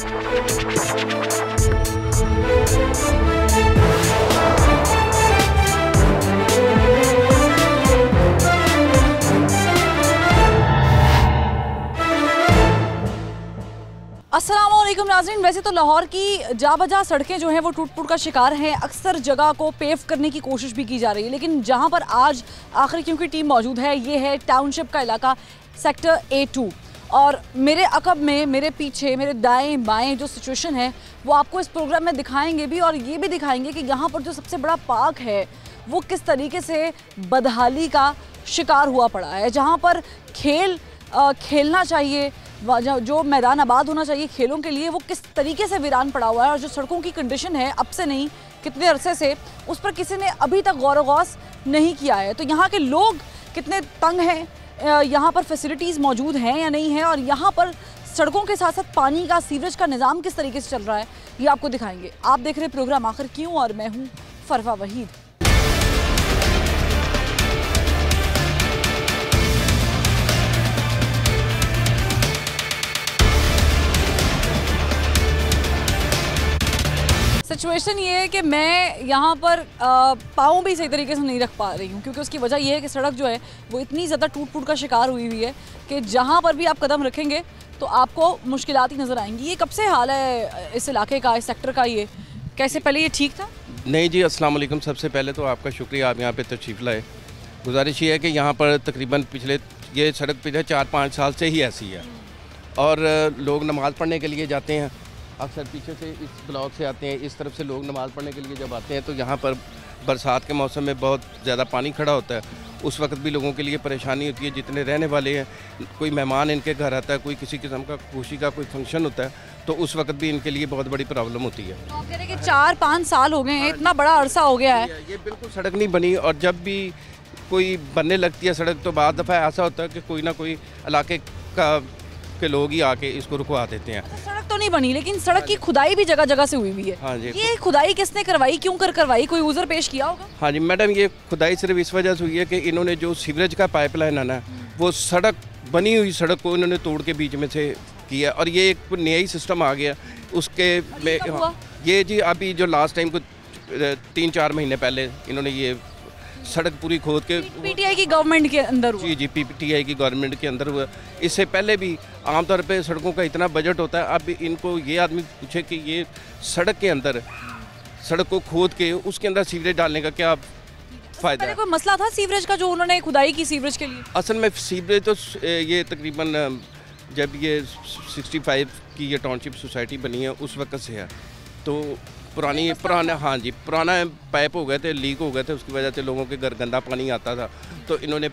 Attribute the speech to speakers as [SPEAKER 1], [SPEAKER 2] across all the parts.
[SPEAKER 1] अस्सलामुअलैकुम नाज़रीन। वैसे तो लाहौर की जाबजा सड़कें जो हैं वो टूट फूट का शिकार हैं। अक्सर जगह को पेव करने की कोशिश भी की जा रही है, लेकिन जहां पर आज आखिर क्योंकि टीम मौजूद है, ये है टाउनशिप का इलाका सेक्टर A2। और मेरे अकब में, मेरे पीछे, मेरे दाएं बाएं जो सिचुएशन है वो आपको इस प्रोग्राम में दिखाएंगे भी, और ये भी दिखाएंगे कि यहाँ पर जो सबसे बड़ा पार्क है वो किस तरीके से बदहाली का शिकार हुआ पड़ा है। जहाँ पर खेलना चाहिए, जो मैदान आबाद होना चाहिए खेलों के लिए, वो किस तरीके से वीरान पड़ा हुआ है। और जो सड़कों की कंडीशन है अब से नहीं, कितने अरसे से, उस पर किसी ने अभी तक गौर व गौस नहीं किया है। तो यहाँ के लोग कितने तंग हैं, यहाँ पर फैसिलिटीज़ मौजूद हैं या नहीं है, और यहाँ पर सड़कों के साथ साथ पानी का, सीवरेज का निज़ाम किस तरीके से चल रहा है, ये आपको दिखाएंगे। आप देख रहे प्रोग्राम आखिर क्यों, और मैं हूँ फरवा वहीद। सिचुएशन ये है कि मैं यहाँ पर पाँव भी सही तरीके से नहीं रख पा रही हूँ, क्योंकि उसकी वजह यह है कि सड़क जो है वो इतनी ज़्यादा टूट फूट का शिकार हुई है कि जहाँ पर भी आप कदम रखेंगे तो आपको मुश्किलात ही नज़र आएंगी। ये कब से हाल है इस इलाके का, इस सेक्टर का? ये कैसे, पहले ये ठीक था?
[SPEAKER 2] नहीं जी, अस्सलाम वालेकुम। सबसे पहले तो आपका शुक्रिया, आप यहाँ पे तशरीफ़ लाए। गुजारिश ये है कि यहाँ पर तकरीबन ये सड़क पिछले 4-5 साल से ही ऐसी है, और लोग नमाज़ पढ़ने के लिए जाते हैं। अक्सर पीछे से इस ब्लॉक से आते हैं, इस तरफ से लोग नमाज़ पढ़ने के लिए जब आते हैं तो यहाँ पर बरसात के मौसम में बहुत ज़्यादा पानी खड़ा होता है। उस वक्त भी लोगों के लिए परेशानी होती है। जितने रहने वाले हैं, कोई मेहमान इनके घर आता है, कोई किसी किस्म का खुशी का कोई फंक्शन होता है, तो उस वक्त भी इनके लिए बहुत बड़ी प्रॉब्लम होती है।
[SPEAKER 1] तो आप कह रहे हैं कि 4-5 साल हो गए हैं, इतना बड़ा अरसा हो गया है।
[SPEAKER 2] ये बिल्कुल सड़क नहीं बनी, और जब भी कोई बनने लगती है सड़क तो बाद दफ़ा ऐसा होता है कि कोई ना कोई इलाके के लोग ही आके इसको रुकवा देते हैं।
[SPEAKER 1] सड़क तो नहीं बनी, लेकिन सड़क की खुदाई भी जगह जगह से हुई है।
[SPEAKER 2] हाँ जी।
[SPEAKER 1] ये खुदाई किसने करवाई, क्यों करवाई, कोई यूजर पेश किया होगा?
[SPEAKER 2] हाँ जी मैडम, ये खुदाई सिर्फ इस वजह से हुई है कि इन्होंने जो सीवरेज का पाइपलाइन है ना, वो सड़क बनी हुई सड़क को इन्होंने तोड़ के बीच में से किया, और ये एक नया ही सिस्टम आ गया उसके में। ये जी अभी जो लास्ट टाइम को 3-4 महीने पहले इन्होंने ये सड़क पूरी खोद के
[SPEAKER 1] पीटीआई की गवर्नमेंट के अंदर हुआ।
[SPEAKER 2] जी, पीटीआई की गवर्नमेंट के अंदर हुआ। इससे पहले भी आमतौर पे सड़कों का इतना बजट होता है। अब इनको ये आदमी पूछे कि ये सड़क के अंदर, सड़क को खोद के उसके अंदर सीवरेज डालने का क्या फ़ायदा है?
[SPEAKER 1] कोई मसला था सीवरेज का जो उन्होंने खुदाई की सीवरेज के लिए?
[SPEAKER 2] असल में सीवरेज तो ये तकरीबन जब ये 65 की ये टाउनशिप सोसाइटी बनी है उस वक्त से है। तो पुराना हाँ जी, पुराना पाइप हो गए थे, लीक हो गए थे, उसकी वजह से लोगों के घर गंदा पानी आता था, तो इन्होंने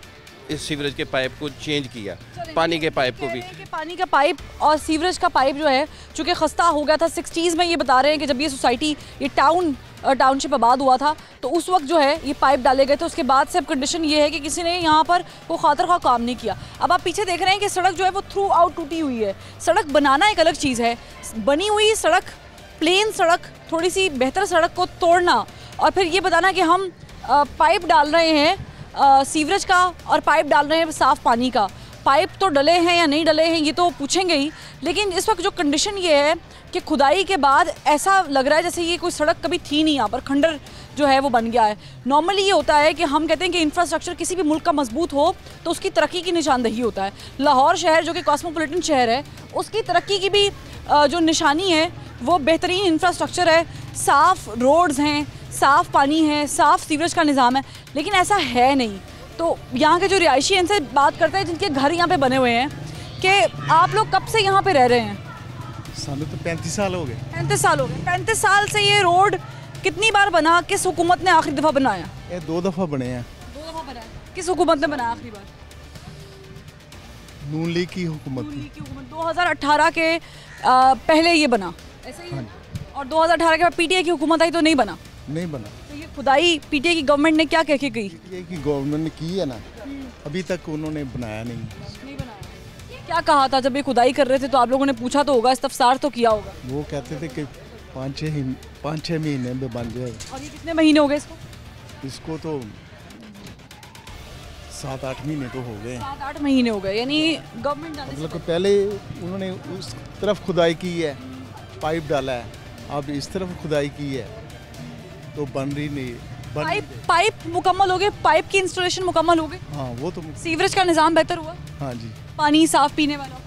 [SPEAKER 2] इस सीवरेज के पाइप को चेंज किया, पानी के पाइप को भी।
[SPEAKER 1] पानी का पाइप और सीवरेज का पाइप जो है चूँकि खस्ता हो गया था 60s में, ये बता रहे हैं कि जब ये सोसाइटी, ये टाउनशिप आबाद हुआ था तो उस वक्त जो है ये पाइप डाले गए थे। उसके बाद से अब कंडीशन ये है कि किसी ने यहाँ पर कोई खातर खा काम नहीं किया। अब आप पीछे देख रहे हैं कि सड़क जो है वो थ्रू आउट टूटी हुई है। सड़क बनाना एक अलग चीज़ है, बनी हुई सड़क, प्लेन सड़क, थोड़ी सी बेहतर सड़क को तोड़ना और फिर ये बताना कि हम पाइप डाल रहे हैं सीवरेज का और पाइप डाल रहे हैं साफ़ पानी का। पाइप तो डले हैं या नहीं डले हैं ये तो पूछेंगे ही, लेकिन इस वक्त जो कंडीशन ये है कि खुदाई के बाद ऐसा लग रहा है जैसे ये कोई सड़क कभी थी नहीं, यहाँ पर खंडर जो है वो बन गया है। नॉर्मली ये होता है कि हम कहते हैं कि इंफ्रास्ट्रक्चर किसी भी मुल्क का मजबूत हो तो उसकी तरक्की की निशानदही होता है। लाहौर शहर जो कि कॉस्मोपॉलिटन शहर है, उसकी तरक्की की भी जो निशानी है वो बेहतरीन इंफ्रास्ट्रक्चर है, साफ़ रोड्स हैं, साफ़ पानी है, साफ़ सीवरेज का निज़ाम है, लेकिन ऐसा है नहीं। तो यहाँ के जो रिहायशी हैं इनसे बात करते हैं जिनके घर यहाँ पे बने हुए हैं कि आप लोग कब से यहाँ पे रह रहे हैं?
[SPEAKER 3] सालों तो 35 साल हो गए।
[SPEAKER 1] 35 साल हो गए। 35 साल से ये रोड कितनी बार बना? किस हुकूमत ने आखिरी दफ़ा बनाया?
[SPEAKER 3] ये 2 दफ़ा बने हैं।
[SPEAKER 1] 2 दफ़ा बनाया। किस हुकूमत ने बनाया आखिरी बार?
[SPEAKER 3] नून लीग की हुकूमत थी।
[SPEAKER 1] 2018 के पहले ये बना, ऐसे ही? और 2018 के बाद पीटीआई की हुकूमत आई तो नहीं बना?
[SPEAKER 3] नहीं बना।
[SPEAKER 1] तो ये खुदाई पीटीआई की गवर्नमेंट ने क्या कह के गई?
[SPEAKER 3] पीटीआई की गवर्नमेंट ने की है ना, अभी तक उन्होंने बनाया नहीं।
[SPEAKER 1] क्या कहा था जब ये खुदाई कर रहे थे? तो आप लोगों ने पूछा तो होगा, इस्तफसार तो किया होगा?
[SPEAKER 3] वो कहते थे कि 5-6 महीने में बन जाएगा।
[SPEAKER 1] और ये कितने महीने हो गए इसको?
[SPEAKER 3] इसको तो 7-8 महीने तो हो गए।
[SPEAKER 1] 7-8 महीने हो गए, यानी गवर्नमेंट
[SPEAKER 3] मतलब पहले उन्होंने उस तरफ खुदाई की है पाइप डाला है, अब इस तरफ खुदाई की है तो बन रही नहीं
[SPEAKER 1] पाइप मुकम्मल हो गए, पाइप की इंस्टॉलेशन मुकम्मल हो गई।
[SPEAKER 3] हाँ वो तो
[SPEAKER 1] सीवरेज का निज़ाम बेहतर हुआ,
[SPEAKER 3] हाँ जी,
[SPEAKER 1] पानी साफ पीने वाला,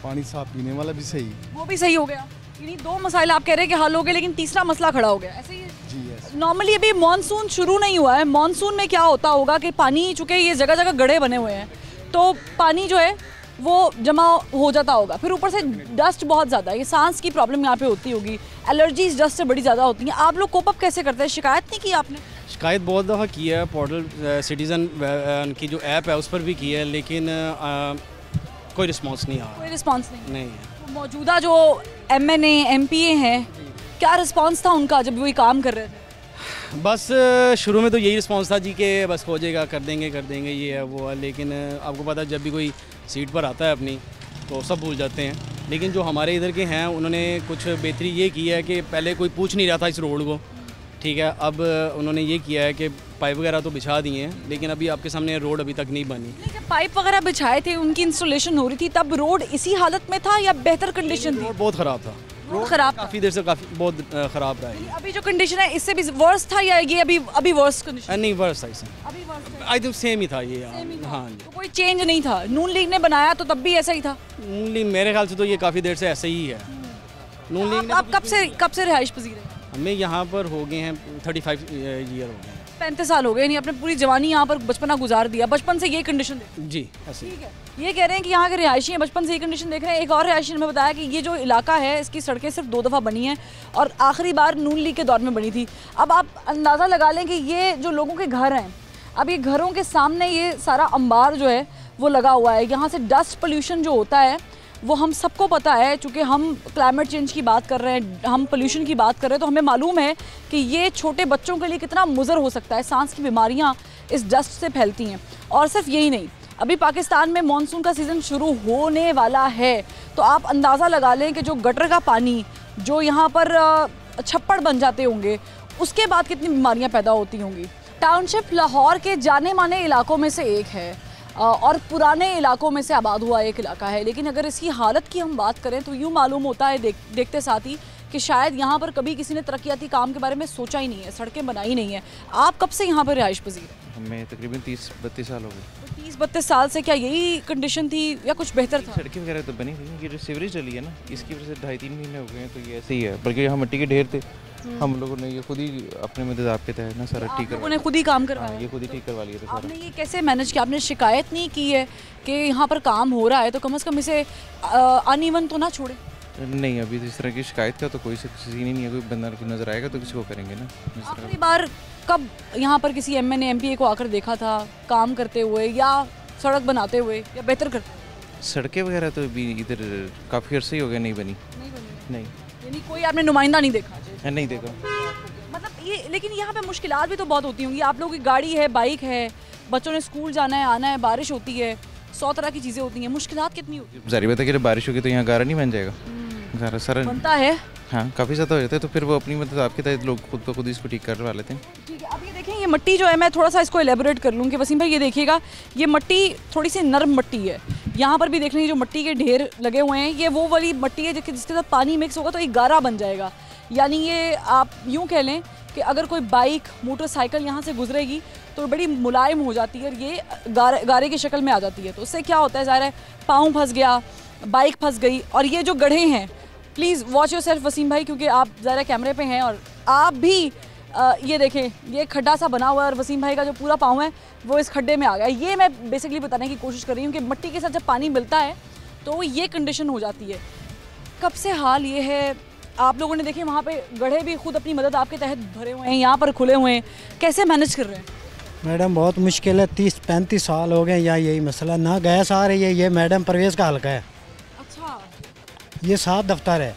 [SPEAKER 3] पानी साफ पीने वाला भी सही
[SPEAKER 1] वो भी सही हो गया। यानी 2 मसाइल आप कह रहे हैं कि हल हो गए, लेकिन तीसरा मसला खड़ा हो गया, ऐसे ही है
[SPEAKER 3] जी। यस,
[SPEAKER 1] नॉर्मली अभी मानसून शुरू नहीं हुआ है। मानसून में क्या होता होगा कि पानी, चूंकि ये जगह जगह गड्ढे बने हुए हैं, तो पानी जो है वो जमा हो जाता होगा। फिर ऊपर से डस्ट बहुत ज़्यादा है, ये सांस की प्रॉब्लम यहाँ पे होती होगी, एलर्जीज डस्ट से बड़ी ज़्यादा होती हैं। आप लोग कोप अप कैसे करते हैं? शिकायत नहीं की आपने?
[SPEAKER 4] शिकायत बहुत दफ़ा की है, पोर्टल सिटीज़न की जो ऐप है उस पर भी की है, लेकिन कोई रिस्पांस नहीं आ रहा।
[SPEAKER 1] कोई रिस्पांस नहीं
[SPEAKER 4] है।
[SPEAKER 1] तो मौजूदा जो MNA MPA हैं, क्या रिस्पांस था उनका जब वो ये काम कर रहे थे?
[SPEAKER 4] बस शुरू में तो यही रिस्पांस था जी कि बस हो जाएगा, कर देंगे ये है वो है, लेकिन आपको पता है जब भी कोई सीट पर आता है अपनी तो सब भूल जाते हैं। लेकिन जो हमारे इधर के हैं उन्होंने कुछ बेहतरी ये की है कि पहले कोई पूछ नहीं रहा था इस रोड को, ठीक है, अब उन्होंने ये किया है कि पाइप वगैरह तो बिछा दिए हैं, लेकिन अभी आपके सामने रोड अभी तक नहीं बनी।
[SPEAKER 1] जब पाइप वगैरह बिछाए थे, उनकी इंस्टॉलेशन हो रही थी, तब रोड इसी हालत में था या बेहतर कंडीशन थी?
[SPEAKER 4] रोड बहुत ख़राब था,
[SPEAKER 1] रोड खराब,
[SPEAKER 4] काफ़ी देर से बहुत ख़राब रहा है।
[SPEAKER 1] अभी जो कंडीशन है इससे भी वर्स था या ये अभी वर्स कंडीशन?
[SPEAKER 4] नहीं, वर्स था इससे,
[SPEAKER 1] अभी वर्स
[SPEAKER 4] आई थिंक सेम ही था ये। हाँ जी,
[SPEAKER 1] तो कोई चेंज नहीं था? नून लीग ने बनाया तो तब भी ऐसा ही था?
[SPEAKER 4] नून लीग मेरे ख्याल से तो ये काफ़ी देर से ऐसे ही है। नून लीग ने
[SPEAKER 1] आप कब से रिहाइश पजीर हैं?
[SPEAKER 4] हमें यहाँ पर हो गए हैं 35 ईयर हो गए हैं,
[SPEAKER 1] 35 साल हो गए, नहीं आपने पूरी जवानी यहाँ पर बचपना गुजार दिया, बचपन से ये कंडीशन
[SPEAKER 4] जी ऐसे।
[SPEAKER 1] ठीक है, ये कह रहे हैं कि यहाँ के रिहायशी हैं, बचपन से ये कंडीशन देख रहे हैं। एक और रिहायशी ने बताया कि ये जो इलाका है इसकी सड़कें सिर्फ 2 दफ़ा बनी हैं और आखिरी बार नून लीग के दौर में बनी थी। अब आप अंदाज़ा लगा लें कि ये जो लोगों के घर हैं, अब ये घरों के सामने ये सारा अंबार जो है वो लगा हुआ है। यहाँ से डस्ट पोल्यूशन जो होता है वो हम सबको पता है, चूँकि हम क्लाइमेट चेंज की बात कर रहे हैं, हम पोल्यूशन की बात कर रहे हैं, तो हमें मालूम है कि ये छोटे बच्चों के लिए कितना मुज़र हो सकता है। सांस की बीमारियां इस डस्ट से फैलती हैं। और सिर्फ यही नहीं, अभी पाकिस्तान में मानसून का सीज़न शुरू होने वाला है, तो आप अंदाज़ा लगा लें कि जो गटर का पानी जो यहाँ पर छप्पड़ बन जाते होंगे, उसके बाद कितनी बीमारियाँ पैदा होती होंगी। टाउनशिप लाहौर के जाने माने इलाकों में से एक है और पुराने इलाकों में से आबाद हुआ एक इलाका है, लेकिन अगर इसकी हालत की हम बात करें तो यूँ मालूम होता है देखते साथ ही कि शायद यहाँ पर कभी किसी ने तरक्याती काम के बारे में सोचा ही नहीं है, सड़कें बनाई नहीं है। आप कब से यहाँ पर रिहाइश पजीर हैं?
[SPEAKER 5] हमें तकरीबन 30-32 साल हो गए।
[SPEAKER 1] 30-32 साल से क्या यही कंडीशन थी या कुछ बेहतर था?
[SPEAKER 5] सड़कें वगैरह तो बनी थी, ये जो सीवरेज डली है ना, इसकी वजह से 2.5-3 महीने हो गए हैं, तो ये ऐसे ही है। बल्कि यहाँ मिट्टी के ढेर थे, हम लोगों ने ये खुद ही अपने मदद आपके तहत ना सारा ठीक
[SPEAKER 1] करवा, खुद ही काम करवाया,
[SPEAKER 5] ये खुद ही ठीक करवा लिया था।
[SPEAKER 1] आपने ये कैसे मैनेज किया? आपने शिकायत नहीं की है कि यहाँ पर काम हो रहा है, तो कम से कम इसे अनइवन तो ना छोड़े?
[SPEAKER 5] नहीं, अभी इस तरह की शिकायत का तो कोई सीन ही नहीं है। कोई बंदा नजर आएगा तो किसी को करेंगे ना।
[SPEAKER 1] आखिरी बार कब यहाँ पर किसी MNA MPA को आकर देखा था काम करते हुए या सड़क बनाते हुए या बेहतर करते?
[SPEAKER 5] सड़कें वगैरह तो अभी इधर काफ़ी अर्से ही हो गया नहीं बनी। नहीं,
[SPEAKER 1] यानी कोई आपने नुमाइंदा नहीं देखा?
[SPEAKER 5] नहीं देखा।
[SPEAKER 1] मतलब ये, लेकिन यहाँ पे मुश्किलात भी तो बहुत होती होंगी। आप लोगों की गाड़ी है, बाइक है, बच्चों ने स्कूल जाना है, आना है, बारिश होती है, 100 तरह की चीज़ें होती हैं, मुश्किलात कितनी होती है?
[SPEAKER 5] जारी बात है कि जब बारिश होगी तो यहाँ गारा नहीं बन जाएगा, गारा सारा
[SPEAKER 1] बनता है।
[SPEAKER 5] हाँ, काफ़ी ज़्यादा हो जाता है, तो फिर वो अपनी मतलब आपके तहत लोग खुद ब खुद इसको ठीक करवा लेते हैं।
[SPEAKER 1] ठीक है, अब ये देखें, ये मिट्टी जो है, मैं थोड़ा सा इसको एलेबोरेट कर लूँ कि वसीम भाई ये देखिएगा, ये मिट्टी थोड़ी सी नरम मिट्टी है। यहाँ पर भी देख लें जो मिट्टी के ढेर लगे हुए हैं, ये वो वाली मिट्टी है जिसके साथ पानी मिक्स होगा तो एक गारा बन जाएगा। यानी ये आप यूँ कह लें कि अगर कोई बाइक मोटरसाइकिल यहाँ से गुजरेगी तो बड़ी मुलायम हो जाती है और ये गारे की शक्ल में आ जाती है। तो उससे क्या होता है, ज़ाहिर है पाँव फंस गया, बाइक फंस गई। और ये जो गड्ढे हैं, please watch yourself Wasim भाई, क्योंकि आप ज़रा कैमरे पे हैं और आप भी ये देखें, ये खड्डा सा बना हुआ है और वसीम भाई का जो पूरा पाँव है वो इस खड्डे में आ गया। ये मैं बेसिकली बताने की कोशिश कर रही हूँ कि मिट्टी के साथ जब पानी मिलता है तो ये कंडीशन हो जाती है। कब से हाल ये है? आप लोगों ने देखे वहाँ पे गड्ढे भी खुद अपनी मदद आपके तहत भरे हुए हैं, यहाँ पर खुले हुए हैं, कैसे मैनेज कर रहे हैं?
[SPEAKER 6] मैडम बहुत मुश्किल है, 30-35 साल हो गए यहाँ यही मसला, ना गैस आ रही है। ये मैडम परवेज़ का हल्का है।
[SPEAKER 1] अच्छा,
[SPEAKER 6] ये 7 दफ्तर है,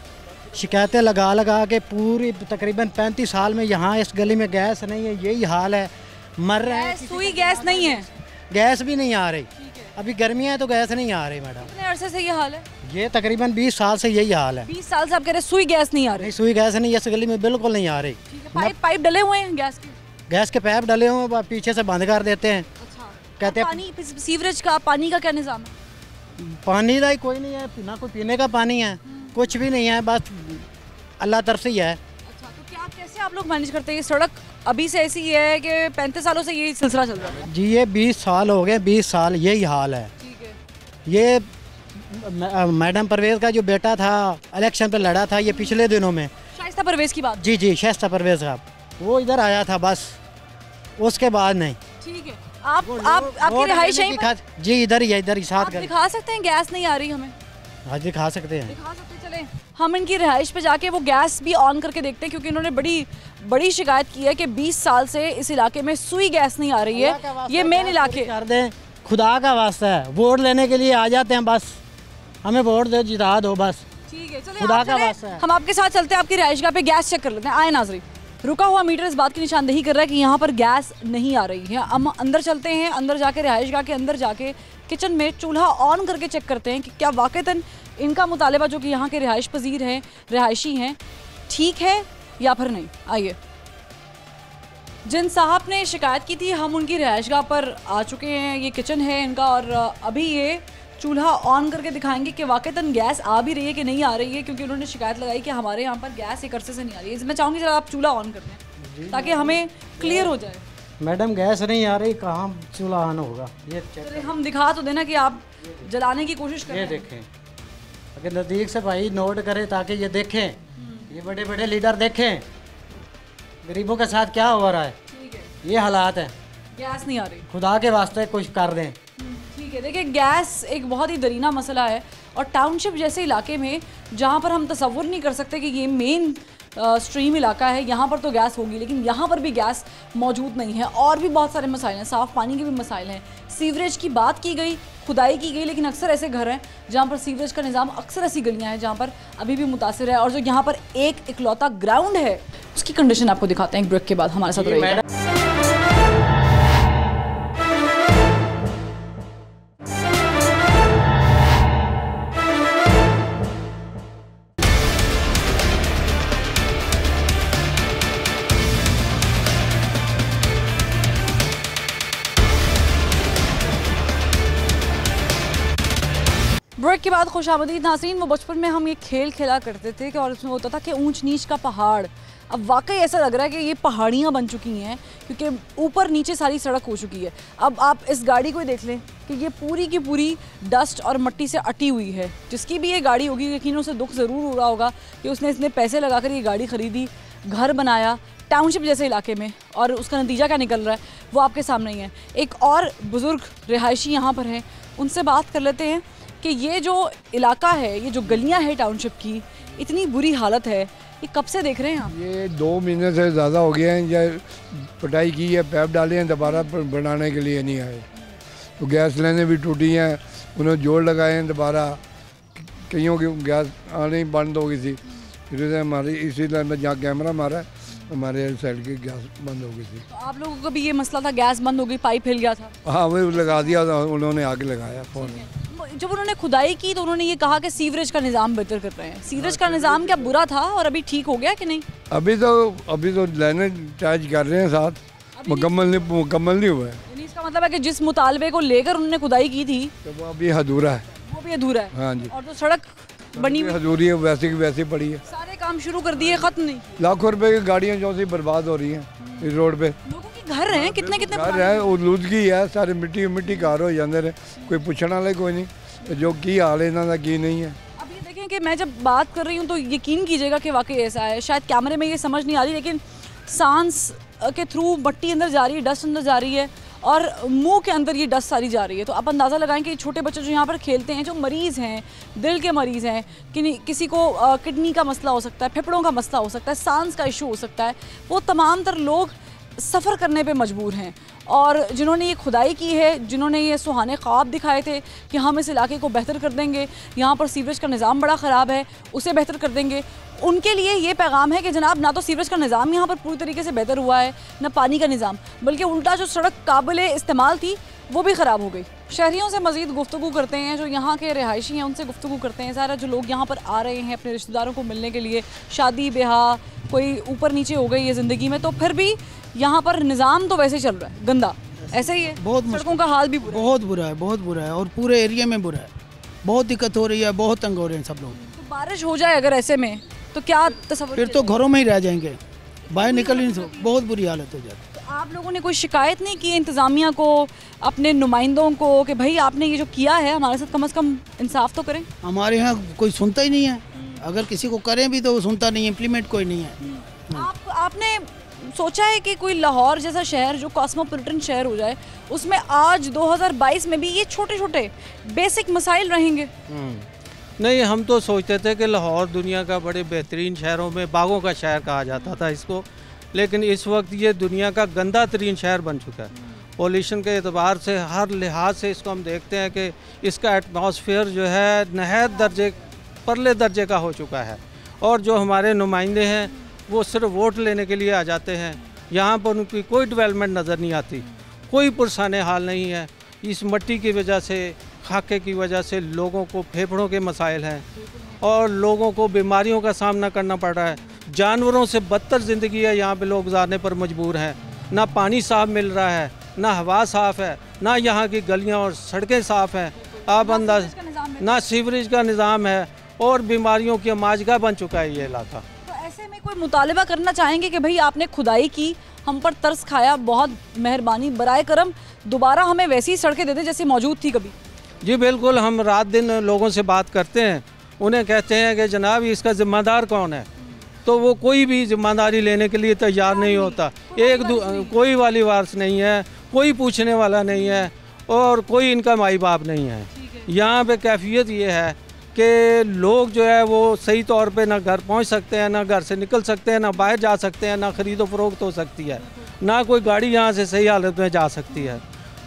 [SPEAKER 6] शिकायतें लगा लगा के पूरी तकरीबन 35 साल में यहाँ इस गली में गैस नहीं है, यही हाल है, मर रहे हैं।
[SPEAKER 1] सुई गैस नहीं है,
[SPEAKER 6] गैस भी नहीं आ रही। अभी गर्मियाँ है तो गैस नहीं आ रही मैडम।
[SPEAKER 1] कितने अरसे से ये हाल है?
[SPEAKER 6] ये तकरीबन 20 साल से यही हाल है।
[SPEAKER 1] 20 साल से आप कह रहे हैं सुई गैस नहीं आ रही?
[SPEAKER 6] नहीं, सुई गैस नहीं, इस गली में बिल्कुल नहीं आ रही।
[SPEAKER 1] पाइप डले हुए हैं गैस के?
[SPEAKER 6] गैस के पाइप डले हुए हैं, पीछे से बंद कर देते हैं।
[SPEAKER 1] अच्छा,
[SPEAKER 6] कहते हैं
[SPEAKER 1] पानी, सीवरेज का पानी का क्या निज़ाम है?
[SPEAKER 6] पानी का ही कोई नहीं है, ना कोई पीने का पानी है, कुछ भी नहीं है। बस अल्लाह तरफ से ही है।
[SPEAKER 1] अच्छा, तो क्या कैसे आप लोग मैनेज करते हैं? ये सड़क अभी से ऐसी है कि 35 सालों से ये सिलसिला चल रहा है?
[SPEAKER 6] जी ये 20 साल हो गए, 20 साल यही हाल है।
[SPEAKER 1] ठीक है।
[SPEAKER 6] ये मैडम परवेज़ का जो बेटा था इलेक्शन पे लड़ा था, ये पिछले दिनों में,
[SPEAKER 1] शाइस्ता परवेज़ की बात?
[SPEAKER 6] जी जी शाइस्ता परवेज़ साहब, वो इधर आया था बस, उसके बाद नहीं।
[SPEAKER 1] ठीक है। आपकी रिहाइश यहीं पर?
[SPEAKER 6] जी इधर ही है, इधर ही साथ
[SPEAKER 1] आप दिखा सकते हैं गैस नहीं आ रही हमें?
[SPEAKER 6] हाँ दिखा सकते हैं।
[SPEAKER 1] दिखा सकते हैं, चलें हम इनकी रिहाइश पे जाके वो गैस भी ऑन करके देखते हैं, क्योंकि इन्होंने बड़ी शिकायत की है कि 20 साल से इस इलाके में सुई गैस नहीं आ रही है। ये मेन इलाके
[SPEAKER 6] कर दें, खुदा का वास्ता है, वोट लेने के लिए आ जाते हैं बस, हमें वोट दो, जिता दो बस।
[SPEAKER 1] ठीक है, चलिए
[SPEAKER 6] खुदा
[SPEAKER 1] आप
[SPEAKER 6] का
[SPEAKER 1] चलें,
[SPEAKER 6] वास्ता है।
[SPEAKER 1] हम आपके साथ चलते हैं, आपकी रिहाइशगाह पे गैस चेक कर लेते हैं। आए नाजरीन, रुका हुआ मीटर इस बात की निशानदेही कर रहा है कि यहाँ पर गैस नहीं आ रही है। हम अंदर चलते हैं, अंदर जाके रिहाइशगाह के अंदर जाके किचन में चूल्हा ऑन करके चेक करते हैं कि क्या वाकईतन इनका मुतालबा जो कि यहाँ के रिहाइश पजीर हैं, रिहायशी हैं, ठीक है या फिर नहीं। आइए, जिन साहब ने शिकायत की थी हम उनकी रिहाइशगाह पर आ चुके हैं। ये किचन है इनका और अभी ये चूल्हा ऑन करके दिखाएंगे कि वाकईतन गैस आ भी रही है कि नहीं आ रही है, क्योंकि उन्होंने शिकायत लगाई कि हमारे यहाँ पर गैस एक अरसे से नहीं आ रही है। मैं चाहूँगी जरा आप चूल्हा ऑन कर दें ताकि हमें क्लियर हो जाए।
[SPEAKER 6] मैडम गैस नहीं आ रही, कहाँ चूल्हा ऑन होगा? ये चेक
[SPEAKER 1] चलिए हम दिखा तो देना कि आप जलाने की कोशिश करें।
[SPEAKER 6] ये देखें, अगर नज़दीक से भाई नोट करें ताकि ये देखें, ये बड़े बड़े लीडर देखें गरीबों के साथ क्या हो रहा है।
[SPEAKER 1] ठीक है,
[SPEAKER 6] ये हालात हैं,
[SPEAKER 1] गैस नहीं आ रही।
[SPEAKER 6] खुदा के वास्ते कुछ कर दें।
[SPEAKER 1] ठीक है, देखिए गैस एक बहुत ही दरीना मसला है और टाउनशिप जैसे इलाके में जहाँ पर हम तसव्वुर नहीं कर सकते कि ये मेन स्ट्रीम इलाका है, यहाँ पर तो गैस होगी, लेकिन यहाँ पर भी गैस मौजूद नहीं है। और भी बहुत सारे मसाइल हैं, साफ़ पानी के भी मसाइल हैं, सीवरेज की बात की गई, खुदाई की गई, लेकिन अक्सर ऐसे घर हैं जहाँ पर सीवरेज का निज़ाम, अक्सर ऐसी गलियाँ हैं जहाँ पर अभी भी मुतासिर है। और जो यहाँ पर एक इकलौता ग्राउंड है उसकी कंडीशन आपको दिखाते हैं एक ब्रेक के बाद। हमारे साथ रहिएगा। ब्रेक के बाद खुशामदीद नाज़रीन। वो बचपन में हम ये खेल खेला करते थे कि और उसमें होता था कि ऊंच नीच का पहाड़, अब वाकई ऐसा लग रहा है कि ये पहाड़ियाँ बन चुकी हैं, क्योंकि ऊपर नीचे सारी सड़क हो चुकी है। अब आप इस गाड़ी को देख लें कि ये पूरी की पूरी डस्ट और मिट्टी से अटी हुई है। जिसकी भी ये गाड़ी होगी यकीन उसे दुख ज़रूर हो रहा होगा कि उसने इतने पैसे लगाकर ये गाड़ी ख़रीदी, घर बनाया टाउनशिप जैसे इलाके में, और उसका नतीजा क्या निकल रहा है वो आपके सामने ही है। एक और बुज़ुर्ग रिहायशी यहाँ पर हैं, उनसे बात कर लेते हैं कि ये जो इलाका है, ये जो गलियां हैं टाउनशिप की, इतनी बुरी हालत है, ये कब से देख रहे हैं आप?
[SPEAKER 7] ये 2 महीने से ज़्यादा हो गए हैं। ये पटाई की है, पैप डाले हैं, दोबारा बनाने के लिए नहीं आए। तो गैस लाइनें भी टूटी हैं, उन्होंने जोड़ लगाए हैं, दोबारा कईयों की गैस आने बंद हो गई थी। फिर हमारी इसी लाइन में जहाँ कैमरा मारा है हमारे साइड की गैस बंद हो गई थी।
[SPEAKER 1] तो आप लोगों का भी ये मसला था, गैस बंद हो गई, पाइप हिल गया था?
[SPEAKER 7] हाँ वो लगा दिया था उन्होंने, आगे लगाया फ़ोन।
[SPEAKER 1] जब उन्होंने खुदाई की तो उन्होंने ये कहा कि सीवरेज का निज़ाम बेहतर कर रहे हैं। सीवरेज का निज़ाम क्या बुरा था और अभी ठीक हो गया कि नहीं?
[SPEAKER 7] अभी तो लाइनें चार्ज कर रहे हैं, साथ मुकम्मल नहीं हुआ है।
[SPEAKER 1] यानी इसका मतलब है कि जिस मुतालबे को लेकर उन्होंने खुदाई की थी
[SPEAKER 7] तो वो अभी अधूरा है।
[SPEAKER 1] वो भी अधूरा है।
[SPEAKER 7] हाँ जी।
[SPEAKER 1] और जो सड़क बनी हुई
[SPEAKER 7] अधूरी है, वैसे की वैसी पड़ी है।
[SPEAKER 1] सारे काम शुरू कर दिए, खत्म नहीं।
[SPEAKER 7] लाखों रुपए की गाड़ियाँ जो सी बर्बाद हो रही हैं इस रोड पे।
[SPEAKER 1] लोगों के घर हैं, कितने
[SPEAKER 7] घर है, उलूदगी है, सारे मिट्टी घर हो जाते रहे, कोई पूछने वाले कोई नहीं जो की हाल है इन्हों का की नहीं है।
[SPEAKER 1] अब ये देखें कि मैं जब बात कर रही हूँ तो यकीन कीजिएगा कि वाकई ऐसा है। शायद कैमरे में ये समझ नहीं आ रही, लेकिन सांस के थ्रू मट्टी अंदर जा रही है, डस्ट अंदर जा रही है और मुंह के अंदर ये डस्ट सारी जा रही है। तो आप अंदाज़ा लगाएं कि छोटे बच्चे जो यहाँ पर खेलते हैं, जो मरीज़ हैं, दिल के मरीज़ हैं, किसी को किडनी का मसला हो सकता है, फेफड़ों का मसला हो सकता है, सांस का इशू हो सकता है, वो तमाम तर लोग सफ़र करने पे मजबूर हैं। और जिन्होंने ये खुदाई की है, जिन्होंने ये सुहाने ख्वाब दिखाए थे कि हम इस इलाके को बेहतर कर देंगे, यहाँ पर सीवरेज का निज़ाम बड़ा ख़राब है, उसे बेहतर कर देंगे, उनके लिए ये पैगाम है कि जनाब ना तो सीवरेज का निज़ाम यहाँ पर पूरी तरीके से बेहतर हुआ है, ना पानी का निज़ाम, बल्कि उल्टा जो सड़क काबिल इस्तेमाल थी वो भी ख़राब हो गई। शहरियों से मज़ीद गुफ्तगू करते हैं, जो यहाँ के रिहायशी हैं उनसे गुफ्तगू करते हैं। ज़रा जो लोग यहाँ पर आ रहे हैं अपने रिश्तेदारों को मिलने के लिए, शादी ब्याह कोई ऊपर नीचे हो गई है ज़िंदगी में, तो फिर भी यहाँ पर निज़ाम तो वैसे चल रहा है गंदा, ऐसे ही है।
[SPEAKER 8] बहुत
[SPEAKER 1] सड़कों का हाल भी
[SPEAKER 8] बहुत बुरा है, बहुत बुरा है और पूरे एरिया में बुरा है, बहुत दिक्कत हो रही है, बहुत तंग हो रहे हैं सब लोग।
[SPEAKER 1] तो बारिश हो जाए अगर ऐसे में तो क्या तस्वीर,
[SPEAKER 8] फिर तो घरों में ही रह जाएंगे, बाहर निकल ही नहीं सकते, बहुत बुरी हालत हो जाती है।
[SPEAKER 1] तो आप लोगों ने कोई शिकायत नहीं की इंतज़ामिया को, अपने नुमाइंदों को, कि भाई आपने ये जो किया है हमारे साथ कम से कम इंसाफ तो करें?
[SPEAKER 8] हमारे यहाँ कोई सुनता ही नहीं है, अगर किसी को करें भी तो वो सुनता नहीं है, इम्प्लीमेंट कोई नहीं है।
[SPEAKER 1] आपने सोचा है कि कोई लाहौर जैसा शहर जो कॉस्मोपॉलिटन शहर हो जाए, उसमें आज 2022 में भी ये छोटे छोटे बेसिक मसाइल रहेंगे?
[SPEAKER 9] नहीं, हम तो सोचते थे कि लाहौर दुनिया का बड़े बेहतरीन शहरों में बागों का शहर कहा जाता था इसको, लेकिन इस वक्त ये दुनिया का गंदा तरीन शहर बन चुका है। पॉल्यूशन के एतबार से, हर लिहाज से इसको हम देखते हैं कि इसका एटमॉस्फेयर जो है नहायत दर्जे परले दर्जे का हो चुका है। और जो हमारे नुमाइंदे हैं वो सिर्फ वोट लेने के लिए आ जाते हैं, यहाँ पर उनकी कोई डेवलपमेंट नज़र नहीं आती, कोई पुरसाने हाल नहीं है। इस मिट्टी की वजह से, खाके की वजह से लोगों को फेफड़ों के मसाइल हैं और लोगों को बीमारियों का सामना करना पड़ रहा है। जानवरों से बदतर ज़िंदगी है यहाँ पे लोग गुजारने पर मजबूर हैं। ना पानी साफ़ मिल रहा है, ना हवा साफ़ है, ना यहाँ की गलियाँ और सड़कें साफ़ हैं, आप अंदाज, ना सीवरेज का निज़ाम है और बीमारियों की माजगा बन चुका है ये इलाका।
[SPEAKER 1] तो ऐसे में कोई मुतालबा करना चाहेंगे कि भाई आपने खुदाई की, हम पर तरस खाया, बहुत मेहरबानी, बराए करम दोबारा हमें वैसी सड़कें दे दें जैसी मौजूद थी कभी?
[SPEAKER 9] जी बिल्कुल, हम रात दिन लोगों से बात करते हैं, उन्हें कहते हैं कि जनाब इसका ज़िम्मेदार कौन है, तो वो कोई भी जिम्मेदारी लेने के लिए तैयार नहीं होता। कोई वाली वारस नहीं है, कोई पूछने वाला नहीं है और कोई इनका माई बाप नहीं है। यहाँ पे कैफियत ये है कि लोग जो है वो सही तौर पे ना घर पहुँच सकते हैं, ना घर से निकल सकते हैं, ना बाहर जा सकते हैं, ना ख़रीदो फरोख्त हो सकती है, ना कोई गाड़ी यहाँ से सही हालत में जा सकती है।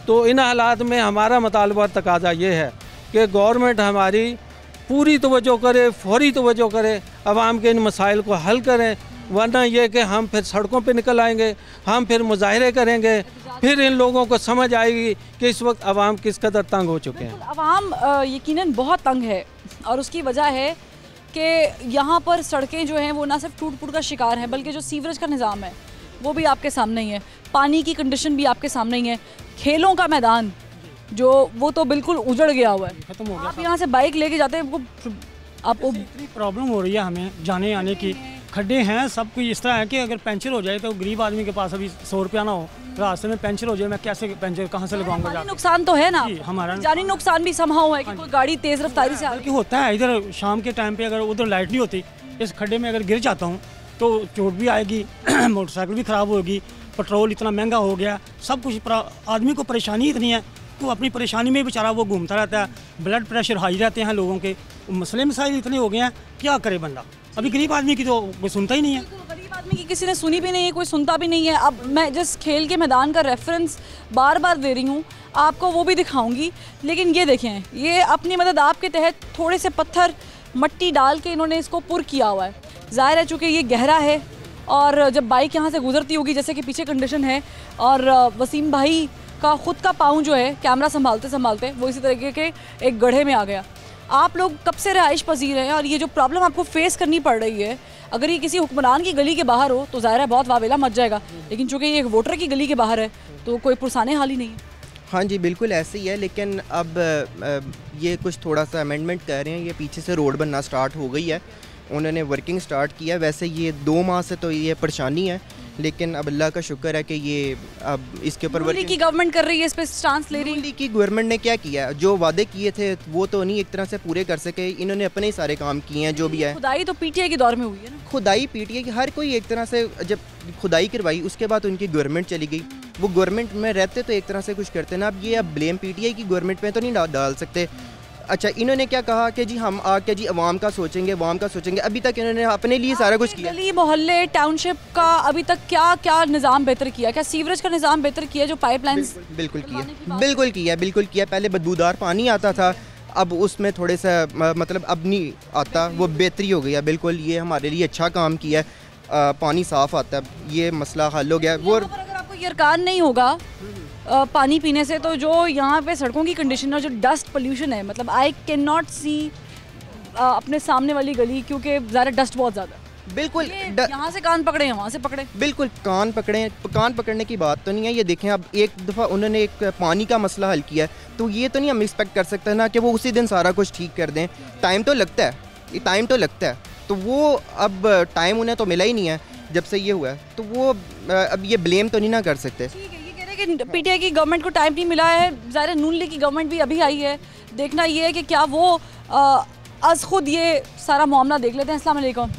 [SPEAKER 9] तो इन हालात में हमारा मुतालबा तकाजा ये है कि गवर्नमेंट हमारी पूरी तवज्जो करे, फौरी तवज्जो करे, आवाम के इन मसाइल को हल करें, वरना ये कि हम फिर सड़कों पे निकल आएंगे, हम फिर मुजाहरे करेंगे, फिर इन लोगों को समझ आएगी कि इस वक्त आवाम किस कदर तंग हो चुके हैं।
[SPEAKER 1] आवाम यकीनन बहुत तंग है और उसकी वजह है कि यहाँ पर सड़कें जो हैं वो ना सिर्फ टूट फूट का शिकार हैं, बल्कि जो सीवरेज का निज़ाम है वो भी आपके सामने ही है, पानी की कंडीशन भी आपके सामने ही है, खेलों का मैदान जो वो तो बिल्कुल उजड़ गया हुआ है, खत्म हो गया। आप यहाँ से बाइक लेके जाते हैं, आपको
[SPEAKER 6] इतनी प्रॉब्लम हो रही है हमें जाने आने की, खड्डे हैं, सब कुछ इस तरह है कि अगर पंचर हो जाए तो गरीब आदमी के पास अभी 100 रुपया ना हो, रास्ते में पंचर हो जाए, मैं कैसे पंचर कहाँ से लगवाऊंगा?
[SPEAKER 1] नुकसान तो है ना,
[SPEAKER 6] हमारा
[SPEAKER 1] जानी नुकसान भी संभव है कि कोई गाड़ी तेज रफ्तारी से
[SPEAKER 6] बल्कि होता है। इधर शाम के टाइम पे अगर उधर लाइट नहीं होती, इस खड्डे में अगर गिर जाता हूँ तो चोट भी आएगी, मोटरसाइकिल भी ख़राब होगी, पेट्रोल इतना महंगा हो गया, सब कुछ, आदमी को परेशानी इतनी है तो अपनी परेशानी में बेचारा वो घूमता रहता है। ब्लड प्रेशर हाई रहते हैं लोगों के, मसले मसाइल इतने हो गए हैं, क्या करे बंदा? अभी गरीब आदमी की तो कोई सुनता ही नहीं है,
[SPEAKER 1] गरीब आदमी की किसी ने सुनी भी नहीं है, कोई सुनता भी नहीं है। अब मैं जिस खेल के मैदान का रेफरेंस बार बार दे रही हूँ आपको वो भी दिखाऊंगी, लेकिन ये देखें, ये अपनी मदद आपके तहत थोड़े से पत्थर मट्टी डाल के इन्होंने इसको पुर किया हुआ है। ज़ाहिर है चूँकि ये गहरा है और जब बाइक यहाँ से गुजरती होगी, जैसे कि पीछे कंडीशन है, और वसीम भाई का ख़ुद का पाँव जो है कैमरा संभालते संभालते वो इसी तरीके के एक गड्ढे में आ गया। आप लोग कब से रिहाइश पजीर हैं और ये जो प्रॉब्लम आपको फेस करनी पड़ रही है, अगर ये किसी हुक्मरान की गली के बाहर हो तो ज़ाहिर है बहुत वावेला मच जाएगा, लेकिन चूँकि ये एक वोटर की गली के बाहर है तो कोई पुरसाने हाल ही नहीं है।
[SPEAKER 10] हाँ जी बिल्कुल ऐसे ही है, लेकिन अब ये कुछ थोड़ा सा अमेंडमेंट कर रहे हैं, ये पीछे से रोड बनना स्टार्ट हो गई है, उन्होंने वर्किंग स्टार्ट किया। वैसे ये 2 माह से तो ये परेशानी है, लेकिन अब अल्लाह का शुक्र है कि ये अब इसके ऊपर
[SPEAKER 1] वर्किंग की गवर्नमेंट कर रही है, इस पर स्टांस ले रही है।
[SPEAKER 10] की गवर्नमेंट ने क्या किया, जो वादे किए थे वो तो नहीं एक तरह से पूरे कर सके, इन्होंने अपने ही सारे काम किए हैं जो भी है।
[SPEAKER 1] खुदाई तो पीटीआई के दौर में हुई है ना,
[SPEAKER 10] खुदाई पीटीआई की हर कोई एक तरह से जब खुदाई करवाई उसके बाद उनकी गवर्नमेंट चली गई, वो गवर्नमेंट में रहते तो एक तरह से कुछ करते ना। अब ये अब ब्लेम पीटीआई की गवर्नमेंट में तो नहीं डाल सकते। अच्छा, इन्होंने क्या कहा कि जी हम आके जी अवाम का सोचेंगे, अवाम का सोचेंगे। अभी तक इन्होंने अपने लिए सारा कुछ किया।
[SPEAKER 1] गली मोहल्ले टाउनशिप का अभी तक क्या क्या निज़ाम बेहतर किया? क्या सीवरेज का निज़ाम बेहतर किया, जो पाइपलाइंस?
[SPEAKER 10] बिल्कुल किया, बिल्कुल किया। पहले बदबूदार पानी आता था, अब उसमें थोड़े सा मतलब अब नहीं आता, वो बेहतरी हो गई है बिल्कुल। ये हमारे लिए अच्छा काम किया है, पानी साफ़ आता है, ये मसला हल हो गया। वो
[SPEAKER 1] अगर आपको यरकान नहीं होगा पानी पीने से, तो जो यहाँ पे सड़कों की कंडीशन है, जो डस्ट पोल्यूशन है, मतलब आई कैन नॉट सी अपने सामने वाली गली, क्योंकि ज़्यादा डस्ट बहुत ज़्यादा।
[SPEAKER 10] बिल्कुल
[SPEAKER 1] यहाँ से कान पकड़े हैं, वहाँ से पकड़े,
[SPEAKER 10] बिल्कुल कान पकड़ने की बात तो नहीं है। ये देखें, अब एक दफ़ा उन्होंने एक पानी का मसला हल किया है, तो ये तो नहीं हम एक्सपेक्ट कर सकते ना कि वो उसी दिन सारा कुछ ठीक कर दें। टाइम तो लगता है, तो वो अब टाइम उन्हें तो मिला ही नहीं है जब से ये हुआ है, तो वो अब ये ब्लेम तो नहीं ना कर सकते।
[SPEAKER 1] ठीक है, ये कह रहे हैं कि पीटीआई की गवर्नमेंट को टाइम नहीं मिला है, ज़ाहिर है नून लीग की गवर्नमेंट भी अभी आई है, देखना ये है कि क्या वो आज खुद ये सारा मामला देख लेते हैं। अस्सलाम वालेकुम।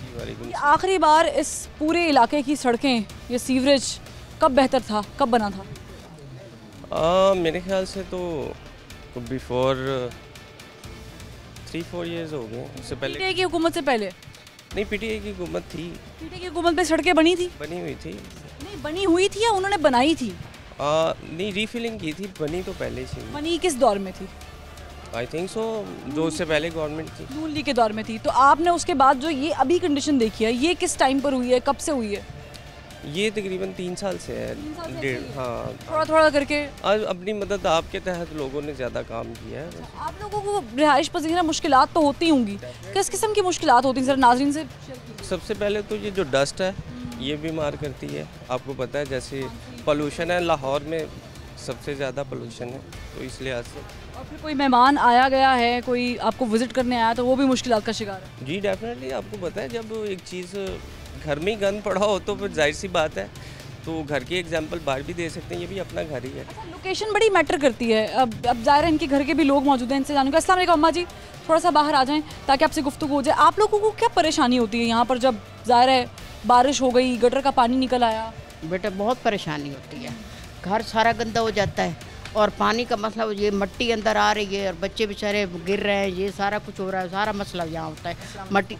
[SPEAKER 1] आखिरी बार इस पूरे इलाके की सड़कें, ये सीवरेज कब बेहतर था, कब बना था?
[SPEAKER 11] मेरे ख्याल से तो बिफोर 3-4 इयर्स हो गए। उससे पहले
[SPEAKER 1] पीटीआई की हुकूमत से पहले?
[SPEAKER 11] नहीं, पीटीआई की हुकूमत थी।
[SPEAKER 1] पीटीआई की हुकूमत पे सड़कें बनी थी?
[SPEAKER 11] बनी हुई थी।
[SPEAKER 1] नहीं, बनी हुई थी या उन्होंने बनाई थी?
[SPEAKER 11] नहीं, रीफिलिंग की थी, बनी तो पहले से।
[SPEAKER 1] बनी किस दौर में थी?
[SPEAKER 11] आई थिंक सो जो उससे पहले गवर्नमेंट थी,
[SPEAKER 1] नून लीग के दौर में थी। तो आपने उसके बाद जो ये अभी कंडीशन देखी है, ये किस टाइम पर हुई है, कब से हुई है?
[SPEAKER 11] ये तकरीबन 3 साल से है। डेढ़, हाँ,
[SPEAKER 1] थोड़ा थोड़ा करके
[SPEAKER 11] आज अपनी मदद आपके तहत लोगों ने ज़्यादा काम किया है।
[SPEAKER 1] आप लोगों को रिहाइश पजीरा मुश्किलात तो होती होंगी, किस किस्म की मुश्किलात होती हैं? सर नाज़रीन से
[SPEAKER 11] सबसे पहले तो ये जो डस्ट है ये बीमार करती है। आपको पता है जैसे पोल्यूशन है, लाहौर में सबसे ज़्यादा पोल्यूशन है, तो इस लिहाज से।
[SPEAKER 1] और फिर कोई मेहमान आया गया है, कोई आपको विजिट करने आया, तो वो भी मुश्किलात का शिकार है?
[SPEAKER 11] जी डेफिनेटली। आपको पता है जब एक चीज़ घर में ही गंद पड़ा हो तो फिर जाहिर सी बात है, तो घर की एग्जांपल बाहर भी दे सकते हैं, ये भी अपना घर ही है।
[SPEAKER 1] लोकेशन बड़ी मैटर करती है। अब ज़ाहिर है इनके घर के भी लोग मौजूद हैं, इनसे जानूंगा। अस्सलाम वालेकुम अम्मा जी, थोड़ा सा बाहर आ जाएं ताकि आपसे गुफ्तगू हो जाए। आप लोगों को क्या परेशानी होती है यहाँ पर जब ज़ाहिर है बारिश हो गई, गटर का पानी निकल आया?
[SPEAKER 12] बेटा बहुत परेशानी होती है, घर सारा गंदा हो जाता है और पानी का मसला, ये मिट्टी अंदर आ रही है और बच्चे बेचारे गिर रहे हैं, ये सारा कुछ हो रहा है, सारा मसला यहाँ होता है। मट्टी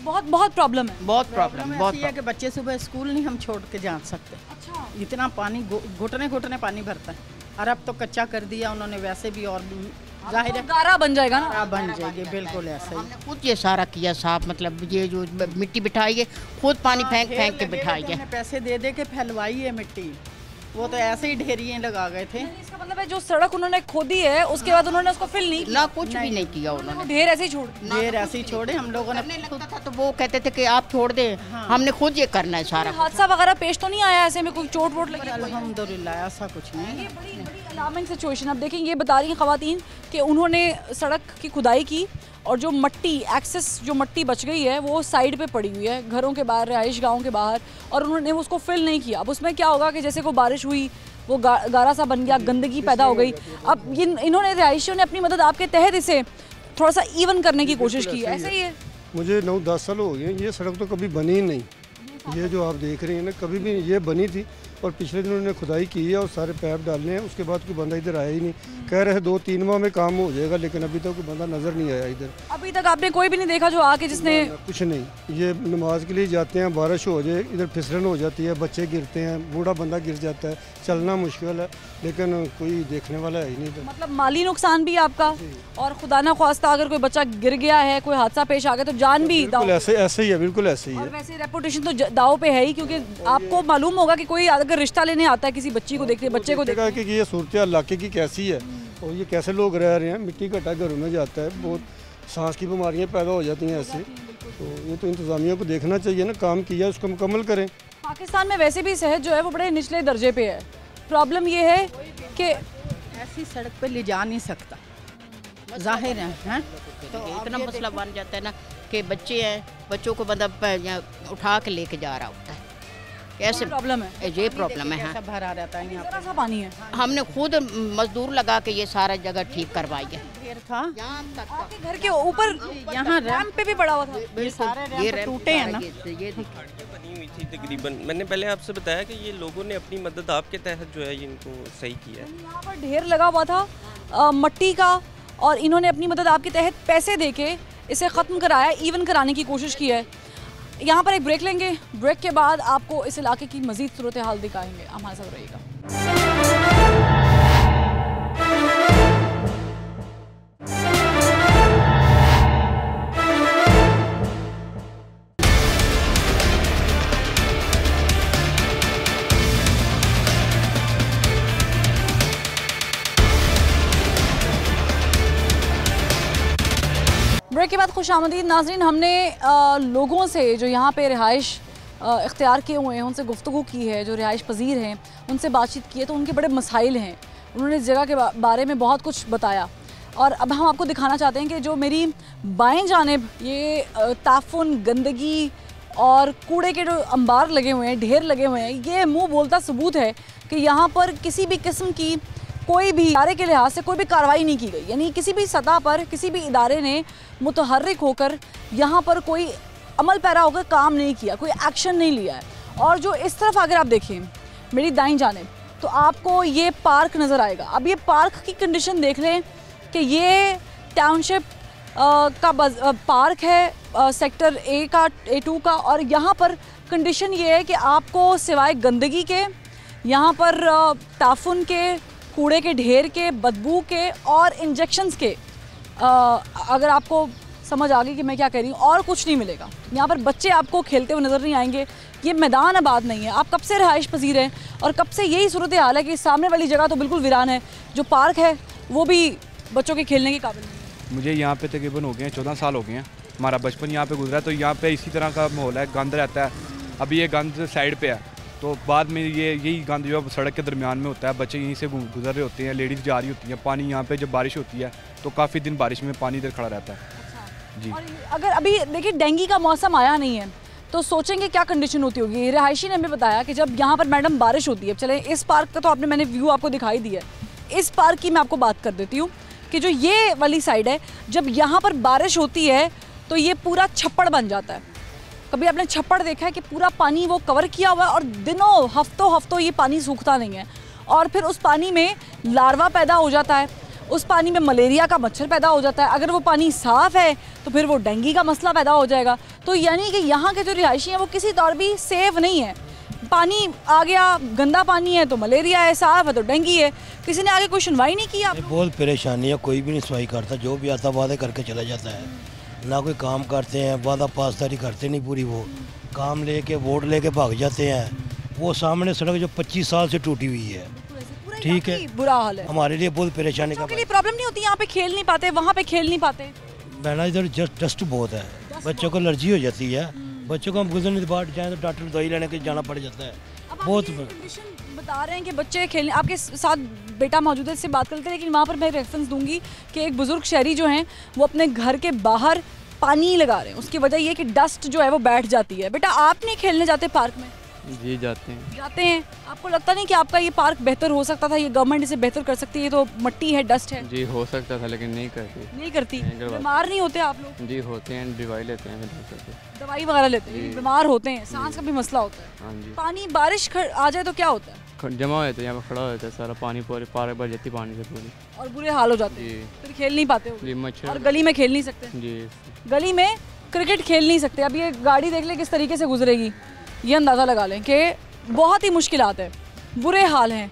[SPEAKER 1] बहुत बहुत प्रॉब्लम है।
[SPEAKER 12] बहुत प्रॉब्लम बहुत
[SPEAKER 13] है कि बच्चे सुबह स्कूल नहीं हम छोड़ के जा सकते।
[SPEAKER 1] अच्छा।
[SPEAKER 13] इतना पानी घुटने घुटने पानी भरता है, और अब तो कच्चा कर दिया उन्होंने वैसे भी, और जाहिर है
[SPEAKER 1] गारा बन जाएगा ना।
[SPEAKER 13] गारा बन जाएगी, बिल्कुल ऐसा ही।
[SPEAKER 12] हमने खुद ये सारा किया साफ, मतलब ये जो मिट्टी बिठाई है खुद पानी फेंक फेंक के बिठाई है।
[SPEAKER 13] पैसे दे दे के फैलवाई है मिट्टी, वो तो ऐसे ही ढेरियाँ लगा गए थे।
[SPEAKER 1] इसका मतलब है जो सड़क उन्होंने खोदी है उसके बाद उन्होंने उसको फिल नहीं
[SPEAKER 12] ना, कुछ भी नहीं किया उन्होंने,
[SPEAKER 1] ढेर ऐसे ही छोड़,
[SPEAKER 13] ढेर ऐसे ही छोड़े। हम लोगों ने
[SPEAKER 12] लगता था तो वो कहते थे कि आप छोड़ दे, हमने खुद ये करना है सारा।
[SPEAKER 1] हादसा वगैरह पेश तो नहीं आया ऐसे में, कोई चोट वोट लगी?
[SPEAKER 13] अल्हम्दुलिल्लाह ऐसा कुछ नहीं।
[SPEAKER 1] ये बड़ी अलार्मिंग सिचुएशन। अब देखें, ये बता रही हैं ख़वातीन कि उन्होंने सड़क की खुदाई की और जो मट्टी एक्सेस, जो मट्टी बच गई है वो साइड पे पड़ी हुई है घरों के बाहर, रिहाइश गाँव के बाहर, और उन्होंने उसको फिल नहीं किया। अब उसमें क्या होगा कि जैसे को बारिश हुई वो गारा सा बन गया, गंदगी पैदा हो गई। अब इन्होंने रिहायशियों ने अपनी मदद आपके तहत इसे थोड़ा सा इवन करने की कोशिश की है, ऐसा ही है?
[SPEAKER 14] मुझे 9-10 साल हो गए, ये सड़क तो कभी बनी ही नहीं। ये जो आप देख रहे हैं ना, कभी भी ये बनी थी और पिछले दिनों ने खुदाई की है और सारे पैप डालने हैं, उसके बाद कोई बंदा इधर आया ही नहीं। कह रहे हैं 2-3 माह में काम हो जाएगा, लेकिन अभी तक कोई बंदा नज़र नहीं आया इधर।
[SPEAKER 1] अभी तक आपने कोई भी नहीं देखा जो आके जिसने?
[SPEAKER 14] कुछ नहीं। ये नमाज के लिए जाते हैं, बारिश हो जाए इधर फिसलन हो जाती है, बच्चे गिरते हैं, बूढ़ा बंदा गिर जाता है, चलना मुश्किल है, लेकिन कोई देखने वाला है ही नहीं।
[SPEAKER 1] मतलब माली नुकसान भी आपका, और खुदा ना ख्वास्ता अगर कोई बच्चा गिर गया है, कोई हादसा पेश आ गया तो जान भी दाव।
[SPEAKER 14] ऐसे ही है, बिल्कुल ऐसे ही है।
[SPEAKER 1] और वैसे रेपुटेशन तो दाव पे है ही, क्योंकि आपको मालूम होगा कि कोई अगर रिश्ता लेने आता है किसी बच्ची को देखते, बच्चे को देखते
[SPEAKER 14] कि ये सूरत इलाके की कैसी है और ये कैसे लोग रह रहे हैं। मिट्टी घटा घरों में जाता है, बहुत सांस की बीमारियां पैदा हो जाती हैं ऐसे। तो ये तो इंतज़ामिया को देखना चाहिए ना, काम किया उसको मुकम्मल करें।
[SPEAKER 1] पाकिस्तान में वैसे भी सेहत जो है वो बड़े निचले दर्जे पे है। प्रॉब्लम ये है कि
[SPEAKER 13] ऐसी सड़क पे ले जा नहीं सकता, जाहिर है।
[SPEAKER 12] तो इतना मसला बन जाता है ना कि बच्चे हैं, बच्चों को बंदा उठा के लेके जा रहा होता है। कैसे
[SPEAKER 1] प्रॉब्लम है?
[SPEAKER 12] ये प्रॉब्लम है।
[SPEAKER 13] हाँ, भरा रहता है यहाँ
[SPEAKER 1] सा पानी है।
[SPEAKER 12] हमने खुद मजदूर लगा के ये सारा जगह ठीक करवाई है।
[SPEAKER 13] था
[SPEAKER 1] आपके घर के ऊपर
[SPEAKER 13] यहाँ
[SPEAKER 1] रैंप पे भी पड़ा हुआ था।
[SPEAKER 13] ये सारे रैंप टूटे हैं ना।
[SPEAKER 11] ये बनी हुई थी तकरीबन। मैंने पहले आपसे बताया कि ये लोगों ने अपनी मदद आपके तहत जो है इनको सही किया है।
[SPEAKER 1] यहाँ पर ढेर लगा हुआ था मट्टी का, और इन्होंने अपनी मदद आपके तहत पैसे देके इसे ख़त्म कराया, इवन कराने की कोशिश की है। यहाँ पर एक ब्रेक लेंगे, ब्रेक के बाद आपको इस इलाके की मज़ीद सूरत हाल दिखाएंगे। हमारे साथ रहिएगा। ब्रेक के बाद खुशामदीद नाज़रीन। हमने लोगों से जो यहाँ पे रिहाइश इख्तियार किए हुए हैं उनसे गुफ्तगू की है, जो रिहाइश पजीर हैं उनसे बातचीत की है, तो उनके बड़े मसाइल हैं। उन्होंने इस जगह के बारे में बहुत कुछ बताया। और अब हम आपको दिखाना चाहते हैं कि जो मेरी बाएं जानिब ये ताफुन, गंदगी और कूड़े के जो अंबार लगे हुए हैं, ढेर लगे हुए हैं, ये मुंह बोलता सबूत है कि यहाँ पर किसी भी किस्म की कोई भी इदारे के लिहाज से कोई भी कार्रवाई नहीं की गई। यानी किसी भी सतह पर किसी भी इदारे ने मुतहर्रिक होकर यहाँ पर कोई अमल पैरा होकर काम नहीं किया, कोई एक्शन नहीं लिया है। और जो इस तरफ अगर आप देखें मेरी दाईं जानिब तो आपको ये पार्क नज़र आएगा। अब ये पार्क की कंडीशन देख लें कि ये टाउनशिप का पार्क है सेक्टर ए का, A2 का, और यहाँ पर कंडीशन ये है कि आपको सिवाय गंदगी के, यहाँ पर ताफुन के, कूड़े के ढेर के, बदबू के और इंजेक्शंस के, अगर आपको समझ आ गई कि मैं क्या कह रही हूँ, और कुछ नहीं मिलेगा। यहाँ पर बच्चे आपको खेलते हुए नज़र नहीं आएंगे। ये मैदान आबाद नहीं है। आप कब से रहाइश पजीर हैं और कब से यही सूरत हाल है कि सामने वाली जगह तो बिल्कुल वीरान है, जो पार्क है वो भी बच्चों के खेलने के काबिल नहीं है।
[SPEAKER 15] मुझे यहाँ पे तकरीबन हो गए हैं 14 साल हो गए हैं। हमारा बचपन यहाँ पे गुजरा है, तो यहाँ पे इसी तरह का माहौल है, गंद रहता है। अभी ये गंद साइड पे है, तो बाद में यही गंद जो है सड़क के दरमियान में होता है। बच्चे यहीं से गुजर रहे होते हैं, लेडीज़ जा रही होती हैं। पानी यहाँ पे जब बारिश होती है तो काफ़ी दिन बारिश में पानी इधर खड़ा रहता है। जी,
[SPEAKER 1] और अगर अभी देखिए डेंगू का मौसम आया नहीं है तो सोचेंगे क्या कंडीशन होती होगी। रिहायशी ने हमें बताया कि जब यहाँ पर मैडम बारिश होती है, चले इस पार्क का तो मैंने व्यू आपको दिखाई दिया है, इस पार्क की मैं आपको बात कर देती हूँ कि जो ये वाली साइड है, जब यहाँ पर बारिश होती है तो ये पूरा छप्पड़ बन जाता है। कभी आपने छप्पड़ देखा है कि पूरा पानी वो कवर किया हुआ है और दिनों हफ्तों ये पानी सूखता नहीं है, और फिर उस पानी में लार्वा पैदा हो जाता है, उस पानी में मलेरिया का मच्छर पैदा हो जाता है। अगर वो पानी साफ़ है तो फिर वो डेंगू का मसला पैदा हो जाएगा। तो यानी कि यहाँ के जो रिहायशी हैं वो किसी तौर भी सेफ नहीं है। पानी आ गया, गंदा पानी है तो मलेरिया है, साफ़ है तो डेंगू है। किसी ने आगे कोई सुनवाई नहीं की।
[SPEAKER 16] बहुत परेशानी है, कोई भी नहीं सुनवाई करता। जो भी आता वादे करके चला जाता है, ना कोई काम करते हैं, वादा पासदारी करते नहीं पूरी। वो काम लेके वोट लेके भाग जाते हैं। वो सामने सड़क जो 25 साल से टूटी हुई है, ठीक है,
[SPEAKER 1] बुरा हाल है।
[SPEAKER 16] हमारे लिए बहुत परेशानी का
[SPEAKER 1] प्रॉब्लम नहीं होती, यहाँ पे खेल नहीं पाते, वहाँ पे खेल नहीं पाते।
[SPEAKER 16] बहना इधर डस्ट बहुत है, बच्चों को एलर्जी हो जाती है। बच्चों को हम गुजरने के बाद जाए तो डॉक्टर दवाई लेने के जाना पड़ जाता है। बहुत
[SPEAKER 1] बता रहे हैं कि बच्चे खेलने, आपके साथ बेटा मौजूद है, इससे बात करते हैं, लेकिन वहाँ पर मैं रेफरेंस दूंगी कि एक बुजुर्ग शहरी जो हैं वो अपने घर के बाहर पानी लगा रहे हैं। उसकी वजह ये कि डस्ट जो है वो बैठ जाती है। बेटा आप नहीं खेलने जाते पार्क में?
[SPEAKER 17] जी जाते हैं।
[SPEAKER 1] आपको लगता नहीं कि आपका ये पार्क बेहतर हो सकता था? ये गवर्नमेंट इसे बेहतर कर सकती है। तो मट्टी है, डस्ट है।
[SPEAKER 17] जी हो सकता था, लेकिन नहीं करती।
[SPEAKER 1] बीमार नहीं होते आप लोग?
[SPEAKER 17] जी होते हैं, दवाई लेते हैं।
[SPEAKER 1] दवाई वगैरह लेते हैं, बीमार होते हैं, सांस का भी मसला होता है।
[SPEAKER 17] हाँ जी।
[SPEAKER 1] पानी बारिश आ जाए तो क्या होता है?
[SPEAKER 17] जमा हो जाता है, यहाँ पे खड़ा हो जाता है सारा पानी, पूरी पार भर जाती है पानी से पूरी,
[SPEAKER 1] और बुरे हाल हो जाते हैं। फिर खेल नहीं पाते हो?
[SPEAKER 17] जी, मच्छर।
[SPEAKER 1] और गली में खेल नहीं सकते?
[SPEAKER 17] जी,
[SPEAKER 1] गली में क्रिकेट खेल नहीं सकते। अब ये गाड़ी देख ले किस तरीके से गुजरेगी, ये अंदाज़ा लगा लें कि बहुत ही मुश्किलात है, बुरे हाल हैं।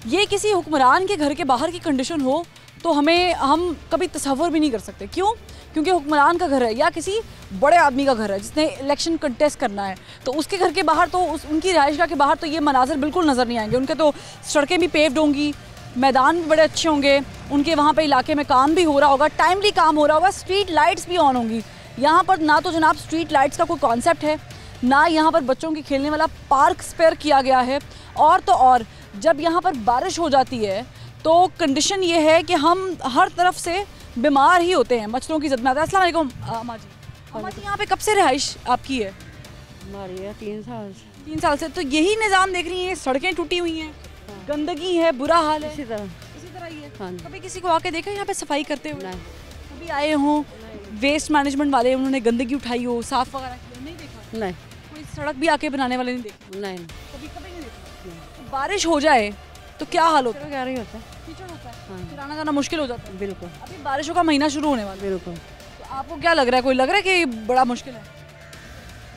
[SPEAKER 1] ये किसी हुक्मरान के घर के बाहर की कंडीशन हो तो हम कभी तसव्वुर भी नहीं कर सकते। क्यों? क्योंकि हुक्मरान का घर है या किसी बड़े आदमी का घर है जिसने इलेक्शन कंटेस्ट करना है, तो उसके घर के बाहर तो उनकी रिहाइशगाह के बाहर तो ये मनाजर बिल्कुल नज़र नहीं आएंगे। उनके तो सड़कें भी पेव्ड होंगी, मैदान भी बड़े अच्छे होंगे, उनके वहाँ पे इलाके में काम भी हो रहा होगा, टाइमली काम हो रहा होगा, स्ट्रीट लाइट्स भी ऑन होंगी। यहाँ पर ना तो जनाब स्ट्रीट लाइट्स का कोई कॉन्सेप्ट है, ना यहाँ पर बच्चों के खेलने वाला पार्क स्पेयर किया गया है। और तो और जब यहाँ पर बारिश हो जाती है तो कंडीशन ये है कि हम हर तरफ से बीमार ही होते हैं, मच्छरों की जद में आते हैं। अस्सलाम वालेकुम अम्मा जी। अम्मा जी, यहाँ पे कब से रिहाइश आपकी है?
[SPEAKER 18] हमारी है 3 साल से।
[SPEAKER 1] 3 साल से। तो यही निज़ाम देख रही हैं, सड़कें टूटी हुई हैं, गंदगी है, बुरा हाल है। इसी तरह ही है। कभी किसी को आके देखा यहाँ पे सफाई करते हुए? कभी आए हों वेस्ट मैनेजमेंट वाले, उन्होंने गंदगी उठाई हो, साफ वगैरह किया? नहीं देखा।
[SPEAKER 18] नहीं।
[SPEAKER 1] कोई सड़क भी आके बनाने वाले नहीं देखे?
[SPEAKER 18] नहीं।
[SPEAKER 1] कभी नहीं देखा। बारिश हो जाए तो क्या हाल होता है?
[SPEAKER 18] क्या रही होता है,
[SPEAKER 1] कीचड़ होता है, फिर आना जाना मुश्किल हो जाता है।
[SPEAKER 18] बिल्कुल।
[SPEAKER 1] अभी बारिशों का महीना शुरू होने वाला है।
[SPEAKER 18] बिल्कुल।
[SPEAKER 1] तो आपको क्या लग रहा है, कोई लग रहा है कि बड़ा मुश्किल है?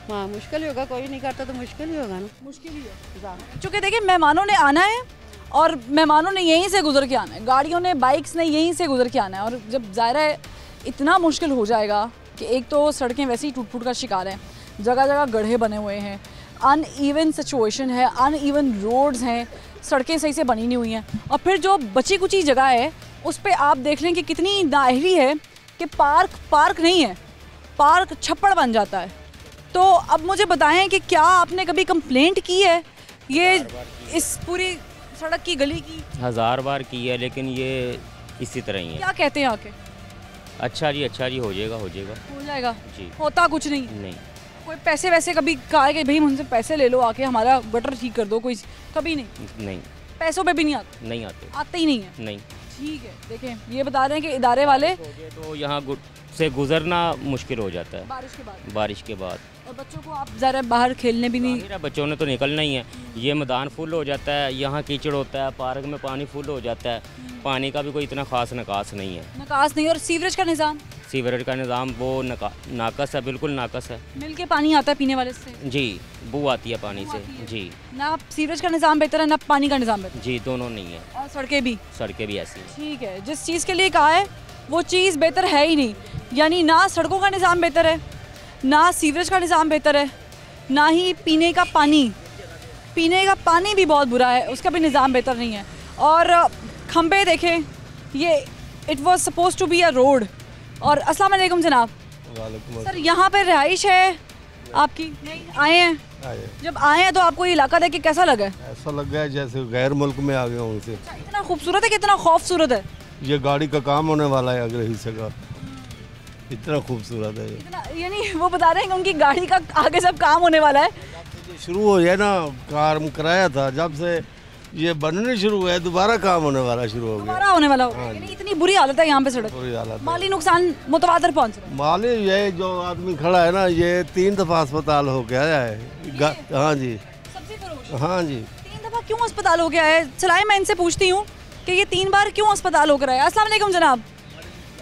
[SPEAKER 18] हाँ मुश्किल ही होगा, कोई नहीं करता तो मुश्किल ही होगा ना।
[SPEAKER 1] मुश्किल ही है, क्योंकि देखिए मेहमानों ने आना है और मेहमानों ने यहीं से गुजर के आना है, गाड़ियों ने, बाइक्स ने यहीं से गुजर के आना है। और जब ज़ाहिर है इतना मुश्किल हो जाएगा कि एक तो सड़कें वैसे ही टूट फूट का शिकार हैं, जगह जगह गड्ढे बने हुए हैं, अनइवन सिचुएशन है, अनइवन रोड्स हैं, सड़कें सही से बनी नहीं हुई हैं, और फिर जो बची कुची जगह है उस पर आप देख लें कि कितनी नाअहली है कि पार्क नहीं है, पार्क छप्पड़ बन जाता है। तो अब मुझे बताएं कि क्या आपने कभी कंप्लेंट की है ये इस पूरी सड़क की, गली की?
[SPEAKER 19] 1000 बार की है, लेकिन ये इसी तरह ही है।
[SPEAKER 1] क्या कहते हैं आके?
[SPEAKER 19] अच्छा जी हो जाएगा
[SPEAKER 1] हो जाएगा
[SPEAKER 19] जी।
[SPEAKER 1] होता कुछ नहीं?
[SPEAKER 19] नहीं।
[SPEAKER 1] कोई पैसे वैसे कभी कहा है कि भाई मुझसे पैसे ले लो आके हमारा गटर ठीक कर दो? कोई कभी नहीं। पैसों पे भी नहीं आते ही नहीं है।
[SPEAKER 19] नहीं।
[SPEAKER 1] ठीक है, देखें ये बता रहे हैं कि इदारे वाले
[SPEAKER 19] तो यहाँ से गुजरना मुश्किल हो जाता है बारिश के बाद।
[SPEAKER 1] और बच्चों को आप ज़रा बाहर खेलने भी नहीं?
[SPEAKER 19] बच्चों ने तो निकलना ही है। ये मैदान फुल हो जाता है, यहाँ कीचड़ होता है, पार्क में पानी फुल हो जाता है, पानी का भी कोई इतना खास निकास नहीं है।
[SPEAKER 1] और सीवरेज का निज़ाम?
[SPEAKER 19] सीवरेज का निज़ाम वो नाकस है, बिल्कुल नाकस है।
[SPEAKER 1] मिल के पानी आता है पीने वाले से?
[SPEAKER 19] जी, बू आती है पानी से जी।
[SPEAKER 1] ना सीवरेज का निज़ाम बेहतर है ना पानी का निज़ाम बेहतर?
[SPEAKER 19] जी, दोनों नहीं है।
[SPEAKER 1] और सड़कें भी
[SPEAKER 19] ऐसी हैं।
[SPEAKER 1] ठीक है, जिस चीज़ के लिए कहा है वो चीज़ बेहतर है ही नहीं, यानी ना सड़कों का निज़ाम बेहतर है, ना सीवरेज का निज़ाम बेहतर है, ना ही पीने का पानी भी बहुत बुरा है, उसका भी निज़ाम बेहतर नहीं है। और खंबे देखें, ये it was suppose to be a road. और अस्सलाम वालेकुम जनाब। सर यहाँ पे रिहाइश है आपकी? नहीं आए हैं? जब आए हैं तो आपको ये इलाका देख के कैसा लगा?
[SPEAKER 20] ऐसा लग गया जैसे गैर मुल्क में आ गया उनसे।
[SPEAKER 1] इतना खूबसूरत है, कितना खौफसूरत है।
[SPEAKER 20] ये गाड़ी का काम होने वाला है अगर हिस्से का, इतना खूबसूरत है ये।
[SPEAKER 1] यानी वो बता रहे हैं कि उनकी गाड़ी का आगे सब काम होने वाला है।
[SPEAKER 20] शुरू हो जाए ना, काम कराया था, जब से ये बनने शुरू हुआ है दोबारा काम होने वाला शुरू हो गया।
[SPEAKER 1] यानी इतनी बुरी हालत है यहाँ पे सड़क,
[SPEAKER 20] बुरी हालत,
[SPEAKER 1] माली नुकसान मुतवातर पहुँच रहा है।
[SPEAKER 20] माली ये जो आदमी खड़ा है ना, ये 3 दफ़ा अस्पताल हो गया है। हाँ जी, हाँ जी।
[SPEAKER 1] 3 दफ़ा क्यों अस्पताल हो गया है? चलाए मैं इनसे पूछती हूँ कि ये 3 बार क्यों अस्पताल होकर आया। अस्सलाम वालेकुम जनाब,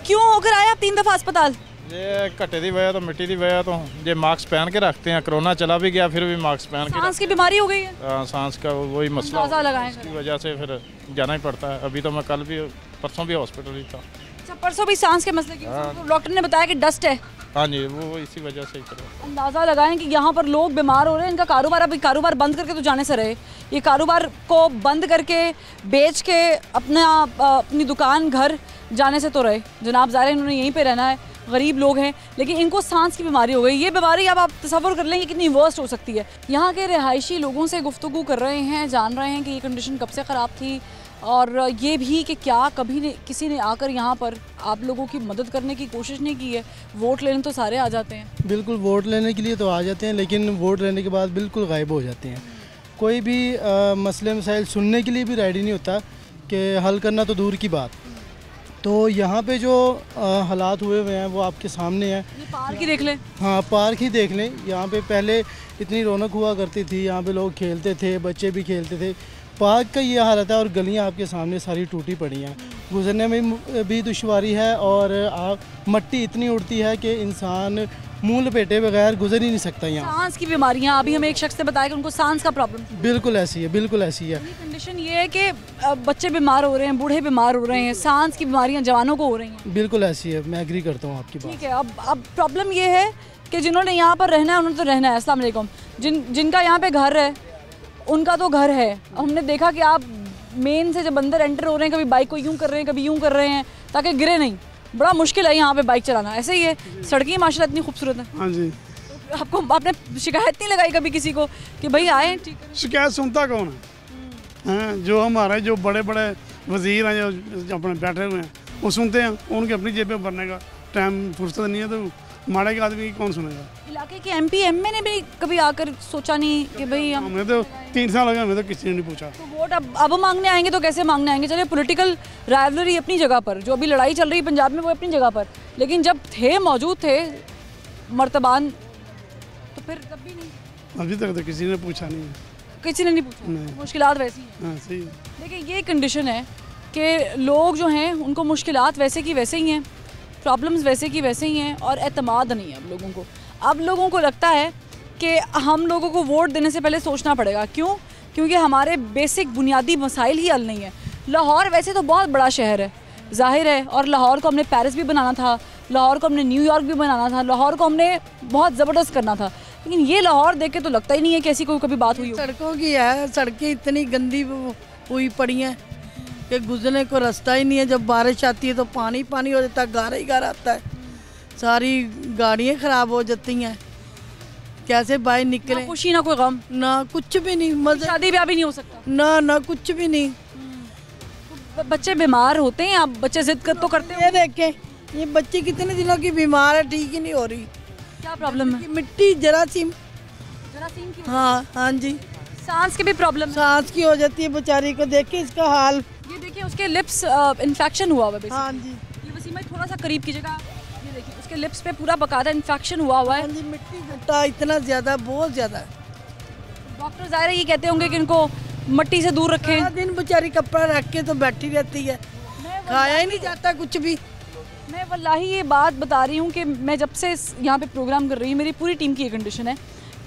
[SPEAKER 1] क्यों होकर आया आप 3 दफ़ा अस्पताल?
[SPEAKER 21] ये घटे की वजह तो मिट्टी की वजह तो ये मास्क पहन के रखते हैं, कोरोना चला भी गया फिर भी मास्क पहन के।
[SPEAKER 1] सांस की बीमारी हो गई है?
[SPEAKER 21] सांस का वही मसला इसकी वजह से फिर जाना ही पड़ता है। अभी तो मैं कल भी परसों भी हॉस्पिटल ही था।
[SPEAKER 1] अच्छा, परसों भी सांस के मसले की? डॉक्टर ने बताया कि डस्ट है।
[SPEAKER 21] हाँ जी, वो इसी वजह से ही करो।
[SPEAKER 1] अंदाज़ा लगाएं कि यहाँ पर लोग बीमार हो रहे हैं, इनका कारोबार, अभी कारोबार बंद करके तो जाने से रहे, ये कारोबार को बंद करके बेच के अपनी दुकान घर जाने से तो रहे। जनाब ज़ाहिर इन्होंने यहीं पे रहना है, गरीब लोग हैं, लेकिन इनको सांस की बीमारी हो गई। ये बीमारी अब आप तसव्वुर कर लेंगे कितनी वर्स्ट हो सकती है। यहाँ के रिहायशी लोगों से गुफ्तगू कर रहे हैं, जान रहे हैं कि ये कंडीशन कब से ख़राब थी, और ये भी कि क्या कभी किसी ने आकर यहाँ पर आप लोगों की मदद करने की कोशिश नहीं की है। वोट लेने तो सारे आ जाते हैं।
[SPEAKER 8] बिल्कुल, वोट लेने के लिए तो आ जाते हैं, लेकिन वोट लेने के बाद बिल्कुल गायब हो जाते हैं। कोई भी मसले मसाइल सुनने के लिए भी रेडी नहीं होता कि हल करना तो दूर की बात। तो यहाँ पे जो हालात हुए हुए हैं वो आपके सामने हैं।
[SPEAKER 1] पार्क ही देख लें।
[SPEAKER 8] हाँ, पार्क ही देख लें। यहाँ पे पहले इतनी रौनक हुआ करती थी, यहाँ पे लोग खेलते थे, बच्चे भी खेलते थे। पार्क का ये हालत है और गलियाँ आपके सामने सारी टूटी पड़ी हैं, गुजरने में भी दुश्वारी है, और मट्टी इतनी उड़ती है कि इंसान मुँह लपेटे बगैर गुजर ही नहीं सकता यहाँ।
[SPEAKER 1] सांस की बीमारियाँ, अभी हमें एक शख्स ने बताया कि उनको सांस का प्रॉब्लम।
[SPEAKER 8] बिल्कुल ऐसी है, बिल्कुल ऐसी है।
[SPEAKER 1] कंडीशन ये है कि बच्चे बीमार हो रहे हैं, बूढ़े बीमार हो रहे हैं, सांस की बीमारियाँ जवानों को हो रही हैं।
[SPEAKER 8] बिल्कुल ऐसी है, मैं एग्री करता हूँ आपकी बात।
[SPEAKER 1] ठीक है, अब प्रॉब्लम ये है कि जिन्होंने यहाँ पर रहना है उन्होंने तो रहना है। अस्सलाम वालेकुम। जिनका यहाँ पे घर है उनका तो घर है। हमने देखा कि आप मेन से जब अंदर एंटर हो रहे हैं, कभी बाइक को यूँ कर रहे हैं, कभी यूँ कर रहे हैं ताकि गिरे नहीं। बड़ा मुश्किल है यहाँ पे बाइक चलाना। ऐसे ही है, सड़कें माशाल्लाह इतनी खूबसूरत है।
[SPEAKER 22] हाँ जी।
[SPEAKER 1] आपने शिकायत नहीं लगाई कभी किसी को कि भाई आए? ठीक,
[SPEAKER 22] शिकायत सुनता कौन है? हाँ, जो हमारे जो बड़े बड़े वजीर हैं जो अपने बैठे हुए हैं वो सुनते हैं, उनकी अपनी जेबें भरने का टाइम फुर्सत नहीं है, तो माड़े के आदमी कौन सुनेगा?
[SPEAKER 1] इलाके के MP MA ने भी कभी आकर सोचा नहीं कि भाई
[SPEAKER 22] हमें तो 3 साल हो गए, हमें तो किसी ने नहीं पूछा।
[SPEAKER 1] तो वोट अब मांगने आएंगे तो कैसे मांगने आएंगे? चलिए, पॉलिटिकल राइवलरी अपनी जगह पर, जो अभी लड़ाई चल रही है पंजाब में वो अपनी जगह पर, लेकिन जब मौजूद थे मर्तबान तो फिर तब भी नहीं।
[SPEAKER 22] अभी तक तो किसी ने पूछा नहीं है।
[SPEAKER 1] किसी ने नहीं पूछा। मुश्किलात वैसी हैं।
[SPEAKER 22] हाँ, सही है।
[SPEAKER 1] देखिए, ये कंडीशन है कि लोग जो हैं उनको मुश्किलात वैसे की वैसे ही हैं, प्रॉब्लम्स वैसे की वैसे ही हैं, और एतमाद नहीं है अब लोगों को। अब लोगों को लगता है कि हम लोगों को वोट देने से पहले सोचना पड़ेगा। क्यों? क्योंकि हमारे बेसिक बुनियादी मसाइल ही हल नहीं है। लाहौर वैसे तो बहुत बड़ा शहर है, जाहिर है, और लाहौर को हमने पेरिस भी बनाना था, लाहौर को हमने न्यूयॉर्क भी बनाना था, लाहौर को हमने बहुत ज़बरदस्त करना था, लेकिन ये लाहौर देख के तो लगता ही नहीं है कि ऐसी कोई कभी बात हुई हो।
[SPEAKER 23] सड़कों की है, सड़कें इतनी गंदी हुई पड़ी हैं कि गुजरने को रास्ता ही नहीं है। जब बारिश आती है तो पानी पानी हो जाता है, गारा ही गारा आता है, सारी गाड़ियाँ ख़राब हो जाती हैं। कैसे बाहर निकले?
[SPEAKER 1] ना खुशी ना कोई गम,
[SPEAKER 23] ना कुछ भी नहीं। मज़े,
[SPEAKER 1] शादी ब्याह भी नहीं हो सकता।
[SPEAKER 23] ना कुछ भी नहीं।
[SPEAKER 1] बच्चे बीमार होते हैं, आप बच्चे जिद कर तो करते
[SPEAKER 23] ये देखें, ये बच्ची कितने दिनों की बीमार है, ठीक ही नहीं हो रही।
[SPEAKER 1] क्या प्रॉब्लम है?
[SPEAKER 23] मिट्टी, जरासीम
[SPEAKER 1] की
[SPEAKER 23] हाँ जी।
[SPEAKER 1] सांस की भी प्रॉब्लम,
[SPEAKER 23] सांस की हो जाती है बेचारी को, देखिए इसका हाल।
[SPEAKER 1] ये देखिए उसके लिप्स इन्फेक्शन हुआ हुआ है।
[SPEAKER 23] हाँ जी,
[SPEAKER 1] ये वसीम थोड़ा सा करीब कीजिएगा, ये देखिए उसके लिप्स पे पूरा बकायदा इन्फेक्शन हुआ हुआ है।
[SPEAKER 23] हाँ जी, मिट्टी घट्टा इतना ज़्यादा, बहुत ज़्यादा।
[SPEAKER 1] डॉक्टर ज़ाहिर है ये कहते होंगे कि इनको मट्टी से दूर रखें।
[SPEAKER 23] सारा दिन बेचारी कपड़ा रख के तो बैठी रहती है, खाया ही नहीं जाता कुछ भी।
[SPEAKER 1] मैं वल्लाही ये बात बता रही हूँ कि मैं जब से यहाँ पे प्रोग्राम कर रही हूँ, मेरी पूरी टीम की ये कंडीशन है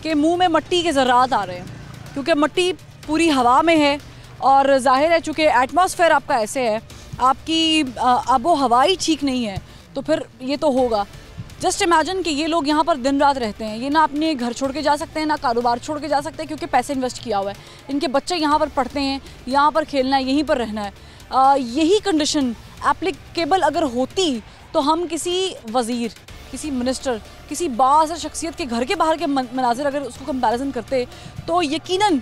[SPEAKER 1] कि मुंह में मट्टी के ज़र्रात आ रहे हैं, क्योंकि मट्टी पूरी हवा में है और जाहिर है चूँकि एटमॉस्फेयर आपका ऐसे है, आपकी आबो हवा ही ठीक नहीं है, तो फिर ये तो होगा। जस्ट इमेजिन कि ये लोग यहाँ पर दिन रात रहते हैं, ये ना अपने घर छोड़ के जा सकते हैं, ना कारोबार छोड़ के जा सकते हैं, क्योंकि पैसे इन्वेस्ट किया हुआ है। इनके बच्चे यहाँ पर पढ़ते हैं, यहाँ पर खेलना है, यहीं पर रहना है। यही कंडीशन एप्लीकेबल अगर होती तो हम किसी वज़ीर, किसी मिनिस्टर, किसी बाअसर शख्सियत के घर के बाहर के मनाजिर अगर उसको कंपैरिजन करते तो यकीनन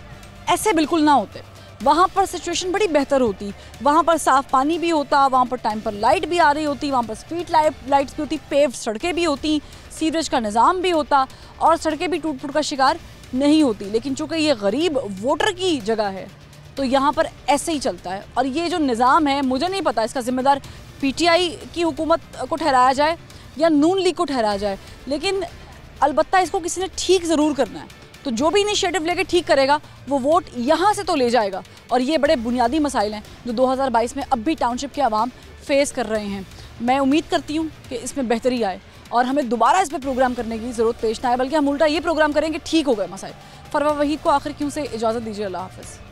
[SPEAKER 1] ऐसे बिल्कुल ना होते। वहाँ पर सिचुएशन बड़ी बेहतर होती, वहाँ पर साफ़ पानी भी होता, वहाँ पर टाइम पर लाइट भी आ रही होती, वहाँ पर स्ट्रीट लाइट्स भी होती, पेव्ड सड़कें भी होती, सीवरेज का निज़ाम भी होता और सड़कें भी टूट फूट का शिकार नहीं होती। लेकिन चूँकि ये गरीब वोटर की जगह है तो यहाँ पर ऐसे ही चलता है। और ये जो निज़ाम है, मुझे नहीं पता इसका ज़िम्मेदार PTI की हुकूमत को ठहराया जाए या नून लीग को ठहराया जाए, लेकिन अलबत्ता इसको किसी ने ठीक ज़रूर करना है। तो जो भी इनिशिएटिव लेके ठीक करेगा वो वोट यहाँ से तो ले जाएगा। और ये बड़े बुनियादी मसाइल हैं जो 2022 में अब भी टाउनशिप के अवाम फेस कर रहे हैं। मैं उम्मीद करती हूँ कि इसमें बेहतरी आए और हमें दोबारा इस पर प्रोग्राम करने की ज़रूरत पेश ना आए, बल्कि हम उल्टा ये प्रोग्राम करेंगे ठीक हो गए मसाइल। फरवा वहीद को आखिर क्यों से इजाज़त दीजिए। अल्लाह हाफ़िज़।